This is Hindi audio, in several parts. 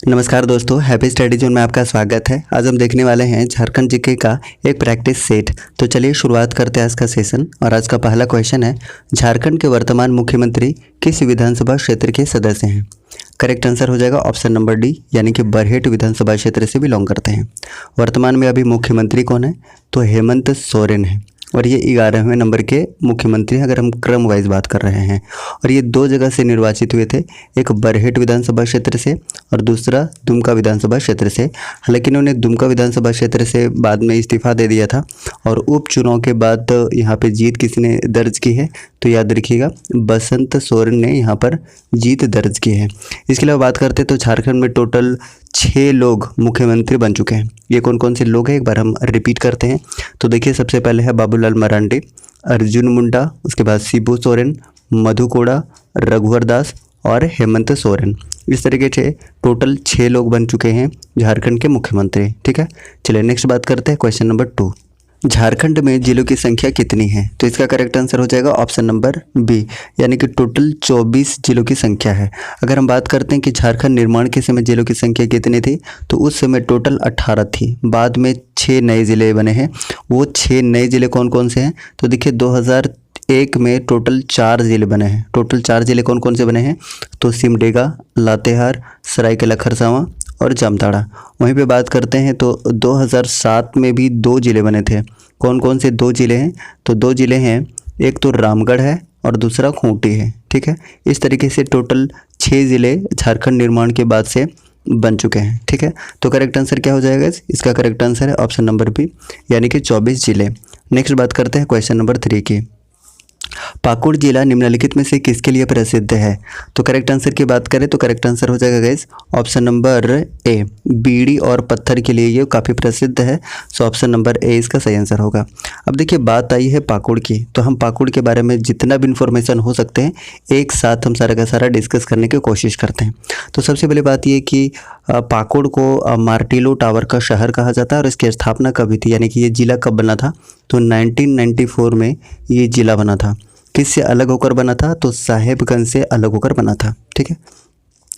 नमस्कार दोस्तों, हैप्पी स्टडी जोन में आपका स्वागत है। आज हम देखने वाले हैं झारखंड जीके का एक प्रैक्टिस सेट। तो चलिए शुरुआत करते हैं आज का सेशन। और आज का पहला क्वेश्चन है, झारखंड के वर्तमान मुख्यमंत्री किस विधानसभा क्षेत्र के सदस्य हैं? करेक्ट आंसर हो जाएगा ऑप्शन नंबर डी, यानी कि बरहेट विधानसभा क्षेत्र से बिलोंग करते हैं। वर्तमान में अभी मुख्यमंत्री कौन है? तो हेमंत सोरेन है और ये 11वें नंबर के मुख्यमंत्री हैं, अगर हम क्रम वाइज बात कर रहे हैं। और ये दो जगह से निर्वाचित हुए थे, एक बरहेट विधानसभा क्षेत्र से और दूसरा दुमका विधानसभा क्षेत्र से। हालांकि इन्होंने दुमका विधानसभा क्षेत्र से बाद में इस्तीफा दे दिया था और उपचुनाव के बाद यहाँ पे जीत किसने दर्ज की है? तो याद रखिएगा, बसंत सोरेन ने यहाँ पर जीत दर्ज की है। इसके अलावा बात करते हैं तो झारखंड में टोटल 6 लोग मुख्यमंत्री बन चुके हैं। ये कौन कौन से लोग हैं, एक बार हम रिपीट करते हैं। तो देखिए, सबसे पहले है बाबूलाल मरांडी, अर्जुन मुंडा, उसके बाद शिबू सोरेन, मधु कोड़ा, रघुवर दास और हेमंत सोरेन। इस तरीके से टोटल 6 लोग बन चुके हैं झारखंड के मुख्यमंत्री। ठीक है, चलिए नेक्स्ट बात करते हैं क्वेश्चन नंबर 2। झारखंड में जिलों की संख्या कितनी है? तो इसका करेक्ट आंसर हो जाएगा ऑप्शन नंबर बी, यानी कि टोटल 24 जिलों की संख्या है। अगर हम बात करते हैं कि झारखंड निर्माण के समय जिलों की संख्या कितनी थी, तो उस समय टोटल 18 थी। बाद में 6 नए ज़िले बने हैं। वो 6 नए ज़िले कौन कौन से हैं? तो देखिए, 2001 में टोटल 4 ज़िले बने हैं। टोटल 4 ज़िले कौन कौन से बने हैं? तो सिमडेगा, लातेहार, सरायकेला खरसावां और जामताड़ा। वहीं पे बात करते हैं तो 2007 में भी 2 ज़िले बने थे। कौन कौन से 2 ज़िले हैं? तो 2 ज़िले हैं, एक तो रामगढ़ है और दूसरा खूंटी है। ठीक है, इस तरीके से टोटल 6 ज़िले झारखंड निर्माण के बाद से बन चुके हैं। ठीक है, तो करेक्ट आंसर क्या हो जाएगा? इसका करेक्ट आंसर है ऑप्शन नंबर बी, यानी कि 24 ज़िले। नेक्स्ट बात करते हैं क्वेश्चन नंबर 3 की। पाकुड़ जिला निम्नलिखित में से किसके लिए प्रसिद्ध है? तो करेक्ट आंसर की बात करें तो करेक्ट आंसर हो जाएगा गाइस ऑप्शन नंबर ए, बीड़ी और पत्थर के लिए ये काफ़ी प्रसिद्ध है। सो ऑप्शन नंबर ए इसका सही आंसर होगा। अब देखिए, बात आई है पाकुड़ की, तो हम पाकुड़ के बारे में जितना भी इन्फॉर्मेशन हो सकते हैं एक साथ हम सारा का सारा डिस्कस करने की कोशिश करते हैं। तो सबसे पहले बात ये कि पाकुड़ को मार्टिलो टावर का शहर कहा जाता है और इसकी स्थापना कब हुई थी, यानी कि ये ज़िला कब बना था? तो 1994 में ये ज़िला बना था। किससे अलग होकर बना था? तो साहेबगंज से अलग होकर बना था। ठीक है,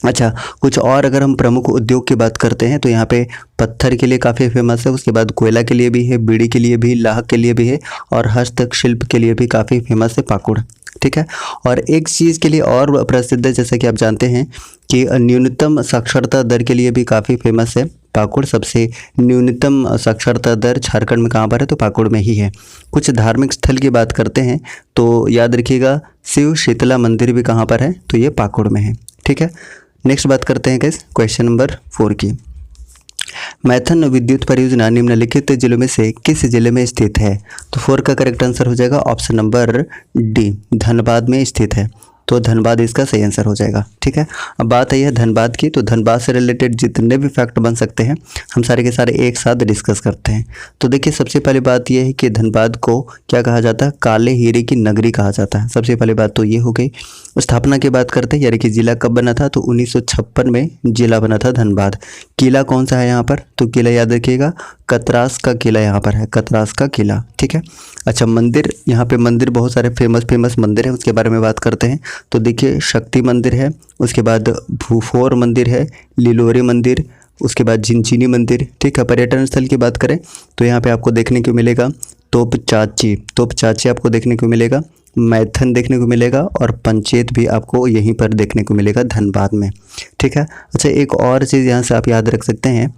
अच्छा, कुछ और अगर हम प्रमुख उद्योग की बात करते हैं तो यहाँ पे पत्थर के लिए काफ़ी फेमस है, उसके बाद कोयला के लिए भी है, बीड़ी के लिए भी, लाह के लिए भी है और हस्तशिल्प के लिए भी काफ़ी फेमस है पाकुड़। ठीक है, और एक चीज़ के लिए और प्रसिद्ध है, जैसे कि आप जानते हैं कि न्यूनतम साक्षरता दर के लिए भी काफ़ी फेमस है पाकुड़। सबसे न्यूनतम साक्षरता दर झारखंड में कहाँ पर है? तो पाकुड़ में ही है। कुछ धार्मिक स्थल की बात करते हैं तो याद रखिएगा, शिव शीतला मंदिर भी कहाँ पर है? तो ये पाकुड़ में है। ठीक है, नेक्स्ट बात करते हैं गाइस क्वेश्चन नंबर 4 की। मैथन विद्युत परियोजना निम्नलिखित जिलों में से किस जिले में स्थित है? तो 4 का करेक्ट आंसर हो जाएगा ऑप्शन नंबर डी, धनबाद में स्थित है। तो धनबाद इसका सही आंसर हो जाएगा। ठीक है, अब बात आई है धनबाद की, तो धनबाद से रिलेटेड जितने भी फैक्ट बन सकते हैं हम सारे के सारे एक साथ डिस्कस करते हैं। तो देखिए, सबसे पहली बात यह है कि धनबाद को क्या कहा जाता है? काले हीरे की नगरी कहा जाता है। सबसे पहली बात तो ये हो गई। स्थापना की बात करते हैं, यानी कि जिला कब बना था? तो 1956 में जिला बना था धनबाद। किला कौन सा है यहाँ पर? तो किला याद रखिएगा, कतरास का किला यहाँ पर है, कतरास का किला। ठीक है, अच्छा, मंदिर, यहाँ पे मंदिर बहुत सारे फेमस मंदिर है, उसके बारे में बात करते हैं। तो देखिए, शक्ति मंदिर है, उसके बाद भूफोर मंदिर है, लिलोरे मंदिर, उसके बाद झिंझिनी मंदिर। ठीक है, पर्यटन स्थल की बात करें तो यहाँ पे आपको देखने को मिलेगा तोप चाची आपको देखने को मिलेगा, मैथन देखने को मिलेगा और पंचेत भी आपको यहीं पर देखने को मिलेगा धनबाद में। ठीक है, अच्छा, एक और चीज़ यहाँ से आप याद रख सकते हैं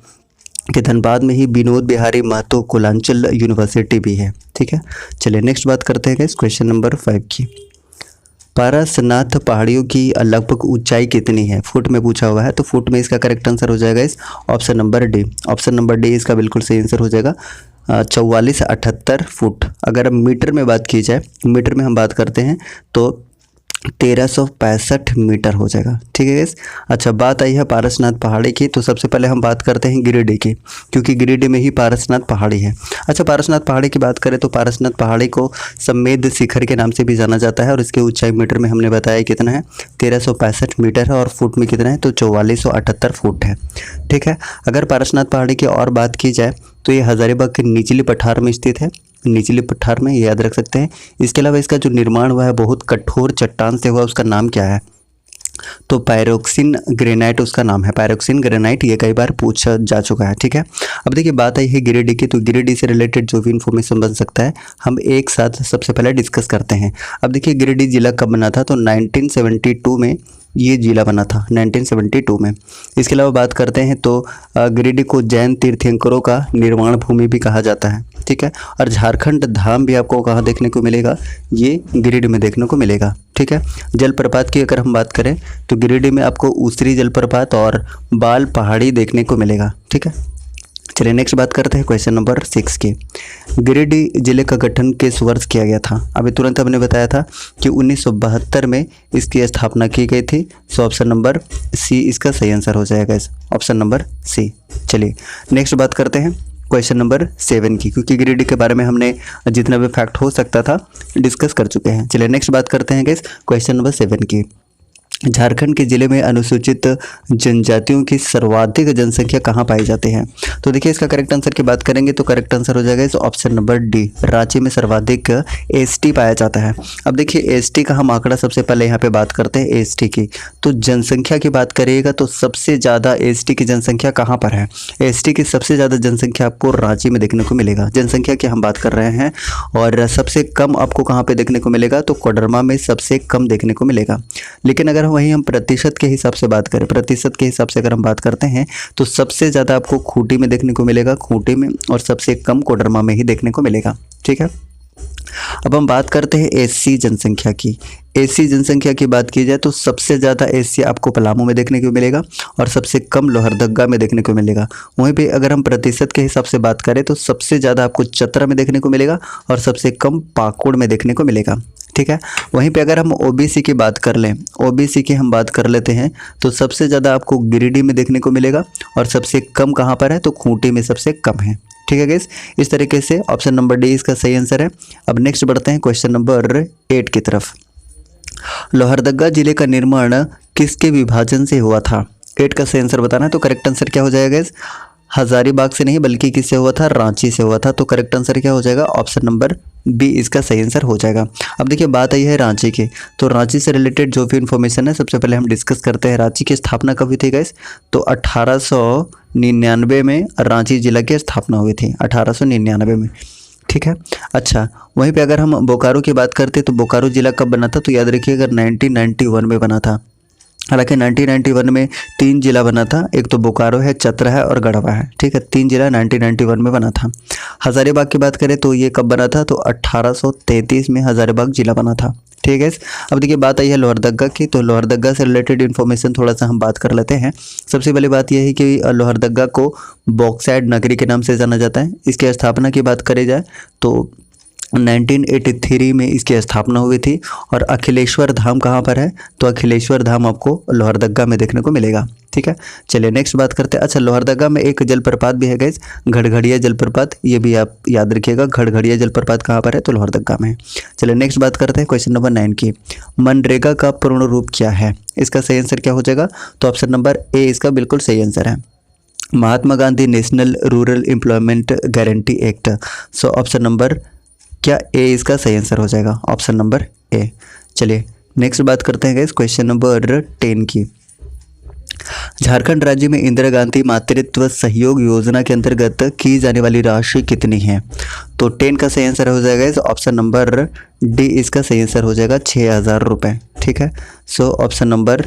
कि धनबाद में ही विनोद बिहारी महतो कुलांचल यूनिवर्सिटी भी है। ठीक है, चलिए नेक्स्ट बात करते हैं क्वेश्चन नंबर 5 की। पारसनाथ पहाड़ियों की लगभग ऊंचाई कितनी है? फुट में पूछा हुआ है, तो फुट में इसका करेक्ट आंसर हो जाएगा इस option number D. Option number D इसका बिल्कुल सही आंसर हो जाएगा, 4478 फुट। अगर मीटर में बात की जाए, मीटर में हम बात करते हैं तो 1365 मीटर हो जाएगा। ठीक है गाइस, अच्छा, बात आई है पारसनाथ पहाड़ी की, तो सबसे पहले हम बात करते हैं गिरिडीह की, क्योंकि गिरिडीह में ही पारसनाथ पहाड़ी है। अच्छा, पारसनाथ पहाड़ी की बात करें तो पारसनाथ पहाड़ी को समेद शिखर के नाम से भी जाना जाता है और इसकी ऊंचाई मीटर में हमने बताया कितना है, 1365 मीटर है और फुट में कितना है? तो 4478 फुट है। ठीक है, अगर पारसनाथ पहाड़ी की और बात की जाए तो ये हजारीबाग के निचली पठार में स्थित है, निचली पठार में, याद रख सकते हैं। इसके अलावा इसका जो निर्माण हुआ है बहुत कठोर चट्टान से हुआ, उसका नाम क्या है? तो पायरोक्सिन ग्रेनाइट उसका नाम है, पायरोक्सिन ग्रेनाइट, ये कई बार पूछा जा चुका है। ठीक है, अब देखिए बात आई है गिरिडीह की, तो गिरिडीह से रिलेटेड जो भी इन्फॉर्मेशन बन सकता है हम एक साथ सबसे पहले डिस्कस करते हैं। अब देखिए गिरिडीह जिला कब बना था, तो 1972 में ये जिला बना था, 1972 में। इसके अलावा बात करते हैं तो गिरिडीह को जैन तीर्थंकरों का निर्माण भूमि भी कहा जाता है। ठीक है, और झारखंड धाम भी आपको कहाँ देखने को मिलेगा, ये गिरिडीह में देखने को मिलेगा। ठीक है, जलप्रपात की अगर हम बात करें तो गिरिडीह में आपको ऊसरी जलप्रपात और बाल पहाड़ी देखने को मिलेगा। ठीक है, चलिए नेक्स्ट बात करते हैं क्वेश्चन नंबर 6 की। गिरिडीह जिले का गठन किस वर्ष किया गया था? अभी तुरंत हमने बताया था कि 1972 में इसकी स्थापना की गई थी। सो ऑप्शन नंबर सी इसका सही आंसर हो जाएगा, ऑप्शन नंबर सी। चलिए नेक्स्ट बात करते हैं क्वेश्चन नंबर 7 की, क्योंकि गिरिडीह के बारे में हमने जितना भी फैक्ट हो सकता था डिस्कस कर चुके हैं। चलिए नेक्स्ट बात करते हैं गाइस क्वेश्चन नंबर 7 की। झारखंड के जिले में अनुसूचित जनजातियों की सर्वाधिक जनसंख्या कहाँ पाई जाती है? तो देखिए इसका करेक्ट आंसर की बात करेंगे तो करेक्ट आंसर हो जाएगा इस ऑप्शन नंबर डी, रांची में सर्वाधिक एसटी पाया जाता है। अब देखिए एसटी का हम आंकड़ा सबसे पहले यहाँ पे बात करते हैं एसटी की, तो जनसंख्या की बात करिएगा तो सबसे ज़्यादा एसटी की जनसंख्या कहाँ पर है? एसटी की सबसे ज़्यादा जनसंख्या आपको रांची में देखने को मिलेगा, जनसंख्या की हम बात कर रहे हैं। और सबसे कम आपको कहाँ पर देखने को मिलेगा, तो कोडरमा में सबसे कम देखने को मिलेगा। लेकिन अगर वहीं हम प्रतिशत के हिसाब से बात करें, प्रतिशत के हिसाब से अगर हम बात करते हैं तो सबसे ज़्यादा आपको खूंटी में देखने को मिलेगा, खूंटी में, और सबसे कम कोडरमा में ही देखने को मिलेगा। ठीक है, अब हम बात करते हैं एससी जनसंख्या की। एससी जनसंख्या की बात की जाए तो सबसे ज़्यादा एससी आपको पलामू में देखने को मिलेगा और सबसे कम लोहरदगा में देखने को मिलेगा। वहीं पे अगर हम प्रतिशत के हिसाब से बात करें तो सबसे ज़्यादा आपको चतरा में देखने को मिलेगा और सबसे कम पाकुड़ में देखने को मिलेगा। ठीक है, वहीं पे अगर हम ओबीसी की बात कर लें, ओबीसी की हम बात कर लेते हैं तो सबसे ज़्यादा आपको गिरिडीह में देखने को मिलेगा और सबसे कम कहाँ पर है, तो खूंटी में सबसे कम है। ठीक है गाइस, इस तरीके से ऑप्शन नंबर डी इसका सही आंसर है। अब नेक्स्ट बढ़ते हैं क्वेश्चन नंबर 8 की तरफ। लोहरदगा जिले का निर्माण किसके विभाजन से हुआ था? 8 का सही आंसर बताना है, तो करेक्ट आंसर क्या हो जाएगा गाइस? हजारीबाग से नहीं बल्कि किससे हुआ था, रांची से हुआ था। तो करेक्ट आंसर क्या हो जाएगा, ऑप्शन नंबर बी इसका सही आंसर हो जाएगा। अब देखिए बात आई है रांची की, तो रांची से रिलेटेड जो भी इन्फॉर्मेशन है सबसे पहले हम डिस्कस करते हैं। रांची की स्थापना कब हुई थी गाइस, तो 1899 में रांची जिला की स्थापना हुई थी, 1899 में। ठीक है, अच्छा वहीं पे अगर हम बोकारो की बात करते तो बोकारो जिला कब बना था, तो याद रखिएगा 1991 में बना था। हालांकि 1991 में 3 जिला बना था, एक तो बोकारो है, चतरा है और गढ़वा है। ठीक है, 3 जिला 1991 में बना था। हजारीबाग की बात करें तो ये कब बना था, तो 1833 में हजारीबाग जिला बना था। ठीक है, अब देखिए बात आई है लोहरदगा की, तो लोहरदगा से रिलेटेड इन्फॉर्मेशन थोड़ा सा हम बात कर लेते हैं। सबसे पहली बात यह है कि लोहरदगा को बॉक्साइड नगरी के नाम से जाना जाता है। इसकी स्थापना की बात करी जाए तो 1983 में इसकी स्थापना हुई थी। और अखिलेश्वर धाम कहाँ पर है, तो अखिलेश्वर धाम आपको लोहरदगा में देखने को मिलेगा। ठीक है, चलिए नेक्स्ट बात करते हैं। अच्छा लोहरदगा में एक जलप्रपात भी है गाइस, घड़घड़िया जलप्रपात, ये भी आप याद रखिएगा। घड़घड़िया जलप्रपात कहाँ पर है, तो लोहरदगा में। चलिए नेक्स्ट बात करते हैं क्वेश्चन नंबर 9 की। मनरेगा का पूर्ण रूप क्या है? इसका सही आंसर क्या हो जाएगा, तो ऑप्शन नंबर ए इसका बिल्कुल सही आंसर है, Mahatma Gandhi national rural employment guarantee act. So option number क्या ए इसका सही आंसर हो जाएगा, ऑप्शन नंबर ए। चलिए नेक्स्ट बात करते हैं गाइस क्वेश्चन नंबर 10 की। झारखंड राज्य में इंदिरा गांधी मातृत्व सहयोग योजना के अंतर्गत की जाने वाली राशि कितनी है? तो 10 का सही आंसर हो जाएगा इस ऑप्शन नंबर डी इसका सही आंसर हो जाएगा 6000 रुपये। ठीक है, सो ऑप्शन नंबर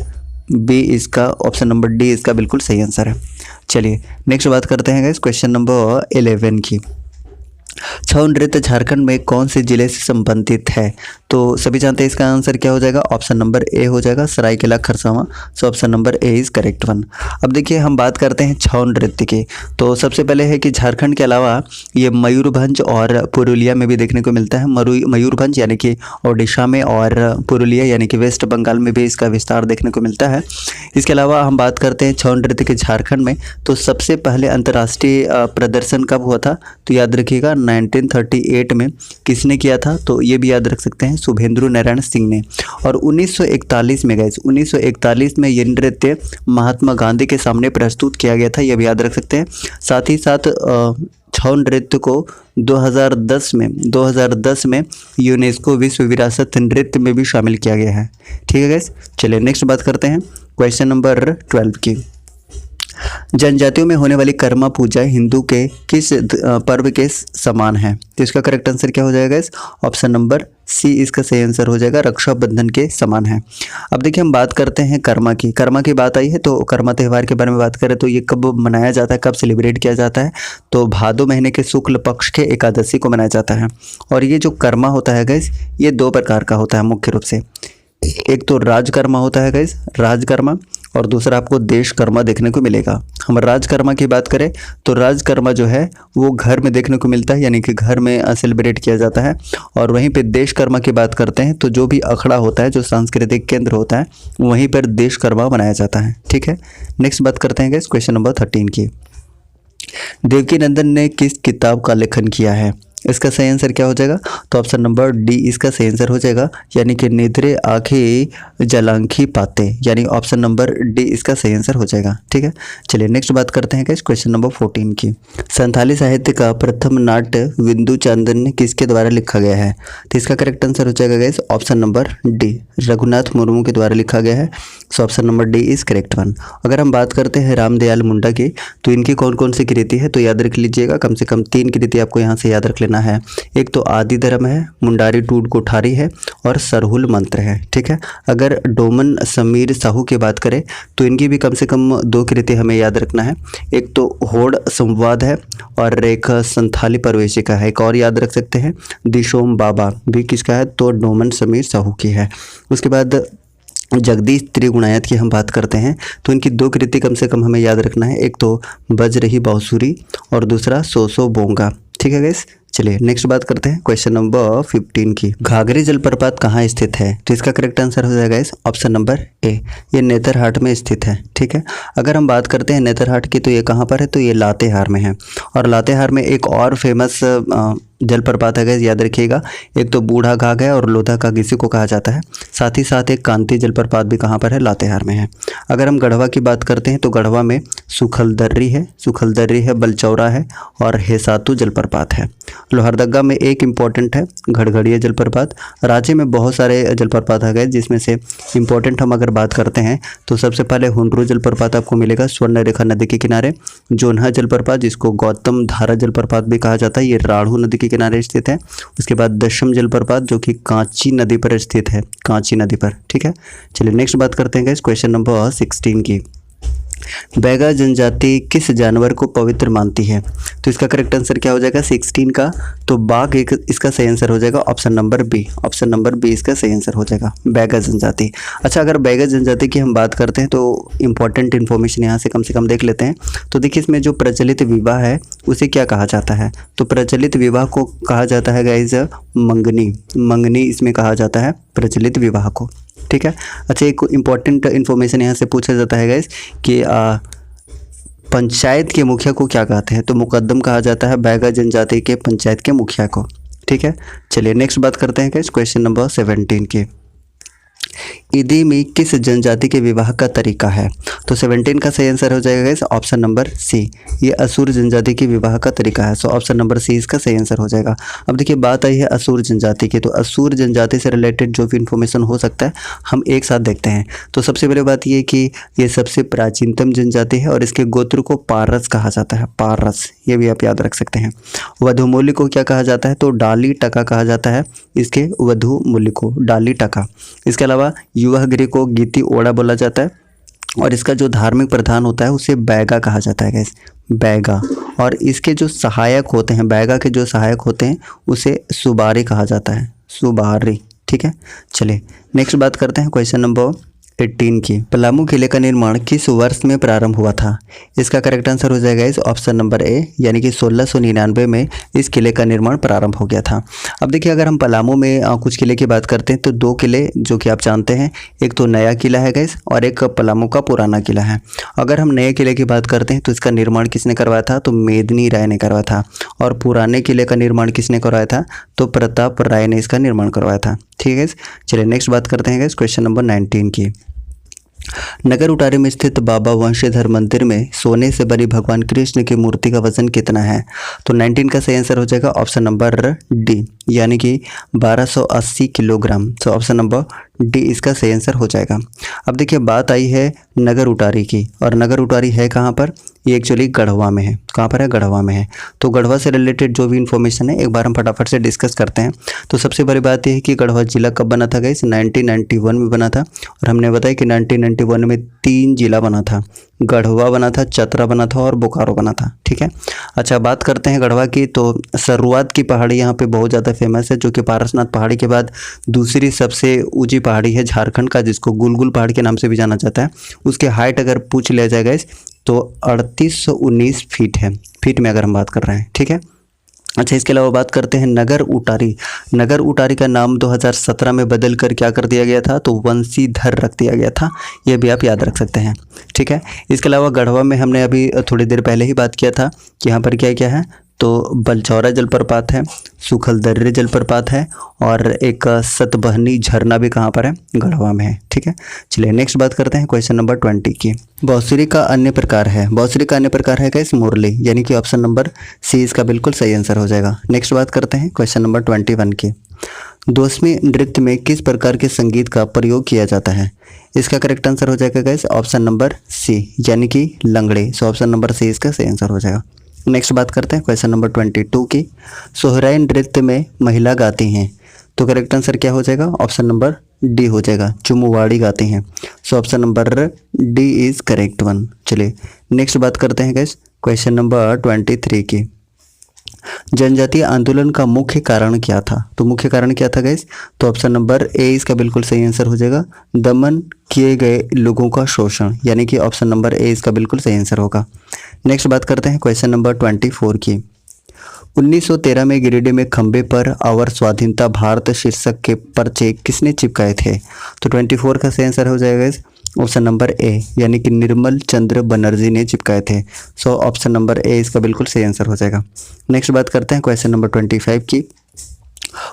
बी इसका, ऑप्शन नंबर डी इसका बिल्कुल सही आंसर है। चलिए नेक्स्ट बात करते हैं गाइस क्वेश्चन नंबर 11 की। छऊ नृत्य झारखंड में कौन से जिले से संबंधित है? तो सभी जानते हैं इसका आंसर क्या हो जाएगा, ऑप्शन नंबर ए हो जाएगा, Seraikela Kharsawan. So option number A is correct one. अब देखिए हम बात करते हैं छऊ नृत्य की, तो सबसे पहले है कि झारखंड के अलावा ये मयूरभंज और पुरुलिया में भी देखने को मिलता है। मयूरभंज यानी कि ओडिशा में और पुरुलिया यानी कि वेस्ट बंगाल में भी इसका विस्तार देखने को मिलता है। इसके अलावा हम बात करते हैं छऊ नृत्य के झारखंड में, तो सबसे पहले अंतर्राष्ट्रीय प्रदर्शन कब हुआ था, तो याद रखिएगा 1938 में। किसने किया था, तो ये भी याद रख सकते हैं, शुभेंद्र नारायण सिंह ने। और 1941 में गाइस, 1941 में ये नृत्य महात्मा गांधी के सामने प्रस्तुत किया गया था, यह भी याद रख सकते हैं। साथ ही साथ छऊ नृत्य को 2010 में यूनेस्को विश्व विरासत नृत्य में भी शामिल किया गया है। ठीक है गाइस, चलिए नेक्स्ट बात करते हैं क्वेश्चन नंबर 12 की। जनजातियों में होने वाली कर्मा पूजा हिंदू के किस पर्व के समान है? तो इसका करेक्ट आंसर क्या हो जाएगा इस ऑप्शन नंबर सी इसका सही आंसर हो जाएगा, रक्षाबंधन के समान है। अब देखिए हम बात करते हैं कर्मा की बात आई है तो कर्मा त्यौहार के बारे में बात करें तो ये कब मनाया जाता है, कब सेलिब्रेट किया जाता है? तो भादो महीने के शुक्ल पक्ष के एकादशी को मनाया जाता है। और ये जो कर्मा होता है गाइस ये दो प्रकार का होता है मुख्य रूप से। एक तो राजकर्मा होता है गाइस, राजकर्मा, और दूसरा आपको देशकर्मा देखने को मिलेगा। हम राजकर्मा की बात करें तो राजकर्मा जो है वो घर में देखने को मिलता है, यानी कि घर में सेलिब्रेट किया जाता है। और वहीं पे देशकर्मा की बात करते हैं तो जो भी अखड़ा होता है, जो सांस्कृतिक केंद्र होता है, वहीं पर देशकर्मा मनाया जाता है। ठीक है, नेक्स्ट बात करते हैं गाइस क्वेश्चन नंबर 13 की। देवकी नंदन ने किस किताब का लेखन किया है? इसका सही आंसर क्या हो जाएगा? तो ऑप्शन नंबर डी इसका सही आंसर हो जाएगा, यानी कि निद्रे आंखें जलांखी पाते, यानी ऑप्शन नंबर डी इसका सही आंसर हो जाएगा। ठीक है, चलिए नेक्स्ट बात करते हैं क्वेश्चन नंबर 14 की। संथाली साहित्य का प्रथम नाट्य विंदु चांदन किसके द्वारा लिखा गया है? तो इसका करेक्ट आंसर हो जाएगा guys option number D, Raghunath Murmu के द्वारा लिखा गया है। So option number D is correct one. अगर हम बात करते हैं रामदयाल मुंडा की तो इनकी कौन कौन सी कृति है? तो याद रख लीजिएगा, कम से कम 3 कृति आपको यहाँ से याद रख लेना है। एक तो आदि धर्म है, मुंडारी टूट कोठारी है और सरहुल मंत्र है। ठीक है, अगर डोमन समीर साहू की बात करें तो इनकी भी कम से कम 2 कृति हमें याद रखना है। एक तो होड़ संवाद है और एक संथाली प्रवेशिका है। एक और याद रख सकते हैं दिशोम बाबा भी किसका है? तो डोमन समीर साहू की है। उसके बाद जगदीश त्रिगुणायत की हम बात करते हैं तो इनकी 2 कृति कम से कम हमें याद रखना है। एक तो बज रही बांसुरी और दूसरा सो बोंगा। ठीक है गाइस, चलिए नेक्स्ट बात करते हैं क्वेश्चन नंबर 15 की। घाघरी जलप्रपात कहाँ स्थित है? तो इसका करेक्ट आंसर हो जाएगा इस ऑप्शन नंबर ए, ये नेतरहाट में स्थित है। ठीक है, अगर हम बात करते हैं नेतरहाट की तो ये कहाँ पर है? तो ये लातेहार में है। और लातेहार में एक और फेमस जलप्रपात है गाइस, याद रखिएगा। एक तो बूढ़ा घाघ है और लोधा घाघ इसी को कहा जाता है। साथ ही साथ एक कांति जलप्रपात भी कहाँ पर है? लातेहार में है। अगर हम गढ़वा की बात करते हैं तो गढ़वा में सुखलदर्री है, बलचौरा है और हेसातु जलप्रपात है। लोहरदगा में एक इम्पॉर्टेंट है घड़घड़िया जलप्रपात। रांची में बहुत सारे जलप्रपात आ गए, जिसमें से इम्पोर्टेंट हम अगर बात करते हैं तो सबसे पहले हुंड्रू जलप्रपात आपको मिलेगा स्वर्ण रेखा नदी के किनारे। जोन्हा जलप्रपात जिसको गौतम धारा जलप्रपात भी कहा जाता है, ये राढ़ू नदी के किनारे स्थित है। उसके बाद दशम जलप्रपात जो कि कांची नदी पर स्थित है, कांची नदी पर। ठीक है, चलिए नेक्स्ट बात करते हैं क्वेश्चन नंबर 16 की। बैगा जनजाति किस जानवर को पवित्र मानती है? तो इसका करेक्ट आंसर क्या हो जाएगा 16 का? तो बाघ इसका सही आंसर हो जाएगा ऑप्शन नंबर बी इसका सही आंसर हो जाएगा, बैगा जनजाति। अच्छा, अगर बैगा जनजाति की हम बात करते हैं तो इंपॉर्टेंट इन्फॉर्मेशन यहाँ से कम देख लेते हैं। तो देखिए इसमें जो प्रचलित विवाह है उसे क्या कहा जाता है? तो प्रचलित विवाह को कहा जाता है गाइज मंगनी इसमें कहा जाता है प्रचलित विवाह को। ठीक है, अच्छा एक इम्पॉर्टेंट इन्फॉर्मेशन यहाँ से पूछा जाता है गाइस कि पंचायत के मुखिया को क्या कहते हैं? तो मुकद्दम कहा जाता है बैगा जनजाति के पंचायत के मुखिया को। ठीक है, चलिए नेक्स्ट बात करते हैं गाइस क्वेश्चन नंबर 17 की। ईदी में किस जनजाति के विवाह का तरीका है? तो 17 का सही आंसर हो जाएगा गाइस ऑप्शन नंबर सी, ये असुर जनजाति के विवाह का तरीका है। सो ऑप्शन नंबर सी इसका सही आंसर हो जाएगा। अब देखिए बात आई है असुर जनजाति की, तो असुर जनजाति से रिलेटेड जो भी इन्फॉर्मेशन हो सकता है हम एक साथ देखते हैं। तो सबसे पहले बात ये कि ये सबसे प्राचीनतम जनजाति है और इसके गोत्र को पारस कहा जाता है, पारस, ये भी आप याद रख सकते हैं। वधुमूल्य को क्या कहा जाता है? तो डाली टका कहा जाता है इसके वधुमूल्य को, डाली टका। इसके अलावा युवा गृह को गीति ओड़ा बोला जाता है और इसका जो धार्मिक प्रधान होता है उसे बैगा कहा जाता है गाइस, बैगा। और इसके जो सहायक होते हैं, बैगा के जो सहायक होते हैं उसे सुबारी कहा जाता है, सुबारी। ठीक है, चलिए नेक्स्ट बात करते हैं क्वेश्चन नंबर 18 की। पलामू किले का निर्माण किस वर्ष में प्रारंभ हुआ था? इसका करेक्ट आंसर हो जाएगा इस ऑप्शन नंबर ए, यानी कि 1699 में इस किले का निर्माण प्रारंभ हो गया था। अब देखिए अगर हम पलामू में कुछ किले की बात करते हैं तो 2 किले जो कि आप जानते हैं, एक तो नया किला है गाइस और एक पलामू का पुराना किला है। अगर हम नए किले की बात करते हैं तो इसका निर्माण किसने करवाया था? तो मेदिनी राय ने करवाया था। और पुराने किले का निर्माण किसने करवाया था? तो प्रताप राय ने इसका निर्माण करवाया था। ठीक है, चलिए नेक्स्ट बात करते हैं गाइस क्वेश्चन नंबर 19 की। नगर उटारी में स्थित बाबा वंशीधर मंदिर में सोने से बनी भगवान कृष्ण की मूर्ति का वजन कितना है? तो 19 का सही आंसर हो जाएगा ऑप्शन नंबर डी, यानी कि 1280 किलोग्राम। तो ऑप्शन नंबर डी इसका सही आंसर हो जाएगा। अब देखिए बात आई है नगर उटारी की, और नगर उटारी है कहाँ पर? ये एक्चुअली गढ़वा में है। कहाँ पर है? गढ़वा में है। तो गढ़वा से रिलेटेड जो भी इन्फॉर्मेशन है एक बार हम फटाफट से डिस्कस करते हैं। तो सबसे बड़ी बात यह है कि गढ़वा जिला कब बना था गाइस? 1991 में बना था। और हमने बताया कि 1991 में 3 जिला बना था, गढ़वा बना था, चतरा बना था और बोकारो बना था। ठीक है। अच्छा बात करते हैं गढ़वा की। तो शुरुआत की पहाड़ी यहाँ पे बहुत ज़्यादा फेमस है, जो कि पारसनाथ पहाड़ी के बाद दूसरी सबसे ऊंची पहाड़ी है झारखंड का, जिसको गुलगुल पहाड़ के नाम से भी जाना जाता है। उसके हाइट अगर पूछ लिया जाएगा तो 3819 फीट है, फीट में अगर हम बात कर रहे हैं। ठीक है। अच्छा इसके अलावा बात करते हैं नगर उटारी। नगर उटारी का नाम 2017 में बदल कर क्या कर दिया गया था? तो वंशीधर रख दिया गया था। यह भी आप याद रख सकते हैं। ठीक है। इसके अलावा गढ़वा में हमने अभी थोड़ी देर पहले ही बात किया था कि यहाँ पर क्या क्या है। तो बलचौरा जलप्रपात है, सुखलदर्रे जलप्रपात है, और एक सतबहनी झरना भी कहाँ पर है? गढ़वा में है। ठीक है। चलिए नेक्स्ट बात करते हैं क्वेश्चन नंबर 20 की। बांसुरी का अन्य प्रकार है। बांसुरी का अन्य प्रकार है कैसे? मुरली, यानी कि ऑप्शन नंबर सी इसका बिल्कुल सही आंसर हो जाएगा। नेक्स्ट बात करते हैं क्वेश्चन नंबर 21 की। दोस्मी नृत्य में किस प्रकार के संगीत का प्रयोग किया जाता है? इसका करेक्ट आंसर हो जाएगा गाइस ऑप्शन नंबर सी, यानी कि लंगड़े। सो ऑप्शन नंबर सी इसका सही आंसर हो जाएगा। नेक्स्ट बात करते हैं क्वेश्चन नंबर 22 की। सोहराई नृत्य में महिला गाती हैं, तो करेक्ट आंसर क्या हो जाएगा? ऑप्शन नंबर डी हो जाएगा, चुमुवाड़ी गाती हैं। सो option number D is correct one. चलिए नेक्स्ट बात करते हैं गाइस क्वेश्चन नंबर 23 की। जनजातीय आंदोलन का मुख्य कारण क्या था? तो मुख्य कारण क्या था गाइस? तो ऑप्शन नंबर ए इसका बिल्कुल सही आंसर हो जाएगा, दमन किए गए लोगों का शोषण, यानी कि ऑप्शन नंबर ए इसका बिल्कुल सही आंसर होगा। नेक्स्ट बात करते हैं क्वेश्चन नंबर 24 की। 1913 में गिरिडीह में खंबे पर आवर स्वाधीनता भारत शीर्षक के पर्चे किसने चिपकाए थे? तो 24 का सही आंसर हो जाएगा ऑप्शन नंबर ए, यानी कि निर्मल चंद्र बनर्जी ने चिपकाए थे। सो ऑप्शन नंबर ए इसका बिल्कुल सही आंसर हो जाएगा। नेक्स्ट बात करते हैं क्वेश्चन नंबर 25 की।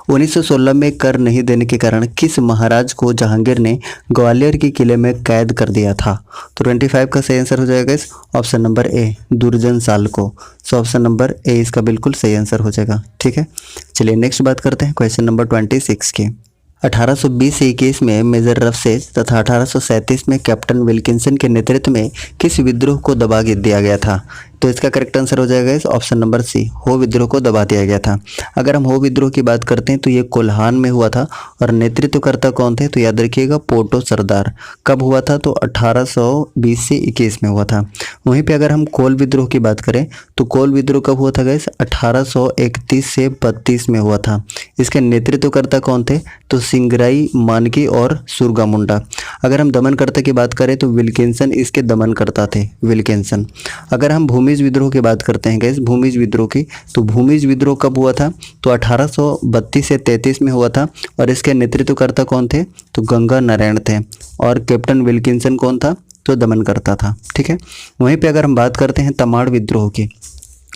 1916 में कर नहीं देने के कारण किस महाराज को जहांगीर ने ग्वालियर के किले में कैद कर दिया था? तो 25 का सही आंसर हो जाएगा इस ऑप्शन नंबर ए, दुर्जन साल को। सो ऑप्शन नंबर ए इसका बिल्कुल सही आंसर हो जाएगा। ठीक है। चलिए नेक्स्ट बात करते हैं क्वेश्चन नंबर 26 की। 1820 से 21 में मेजर रफसेस तथा 1837 में कैप्टन विल्किंसन के नेतृत्व में किस विद्रोह को दबा दिया गया था? तो इसका करेक्ट आंसर हो जाएगा इस ऑप्शन नंबर सी, हो विद्रोह को दबा दिया गया था। अगर हम हो विद्रोह की बात करते हैं तो ये कोल्हान में हुआ था, और नेतृत्वकर्ता कौन थे? तो याद रखिएगा पोटो सरदार। कब हुआ था? तो 1820 से 21 में हुआ था। वहीं पे अगर हम कोल विद्रोह की बात करें तो कोल विद्रोह कब हुआ था गाइस? 1831 से 32 में हुआ था। इसके नेतृत्वकर्ता कौन थे? तो सिंगराई मानकी और सुरगा मुंडा। अगर हम दमनकर्ता की बात करें तो विल्किंसन इसके दमनकर्ता थे, विल्किंसन। अगर हम भूमिज विद्रोह की बात करते हैं गाइस, भूमिज विद्रोह की, तो भूमिज विद्रोह कब हुआ था? तो 1832 से 33 में हुआ था, और इसके नेतृत्वकर्ता कौन थे? तो गंगा नारायण थे, और कैप्टन विल्किंसन कौन था? तो दमनकर्ता था। ठीक है। वहीं पे अगर हम बात करते हैं तमाड़ विद्रोह की,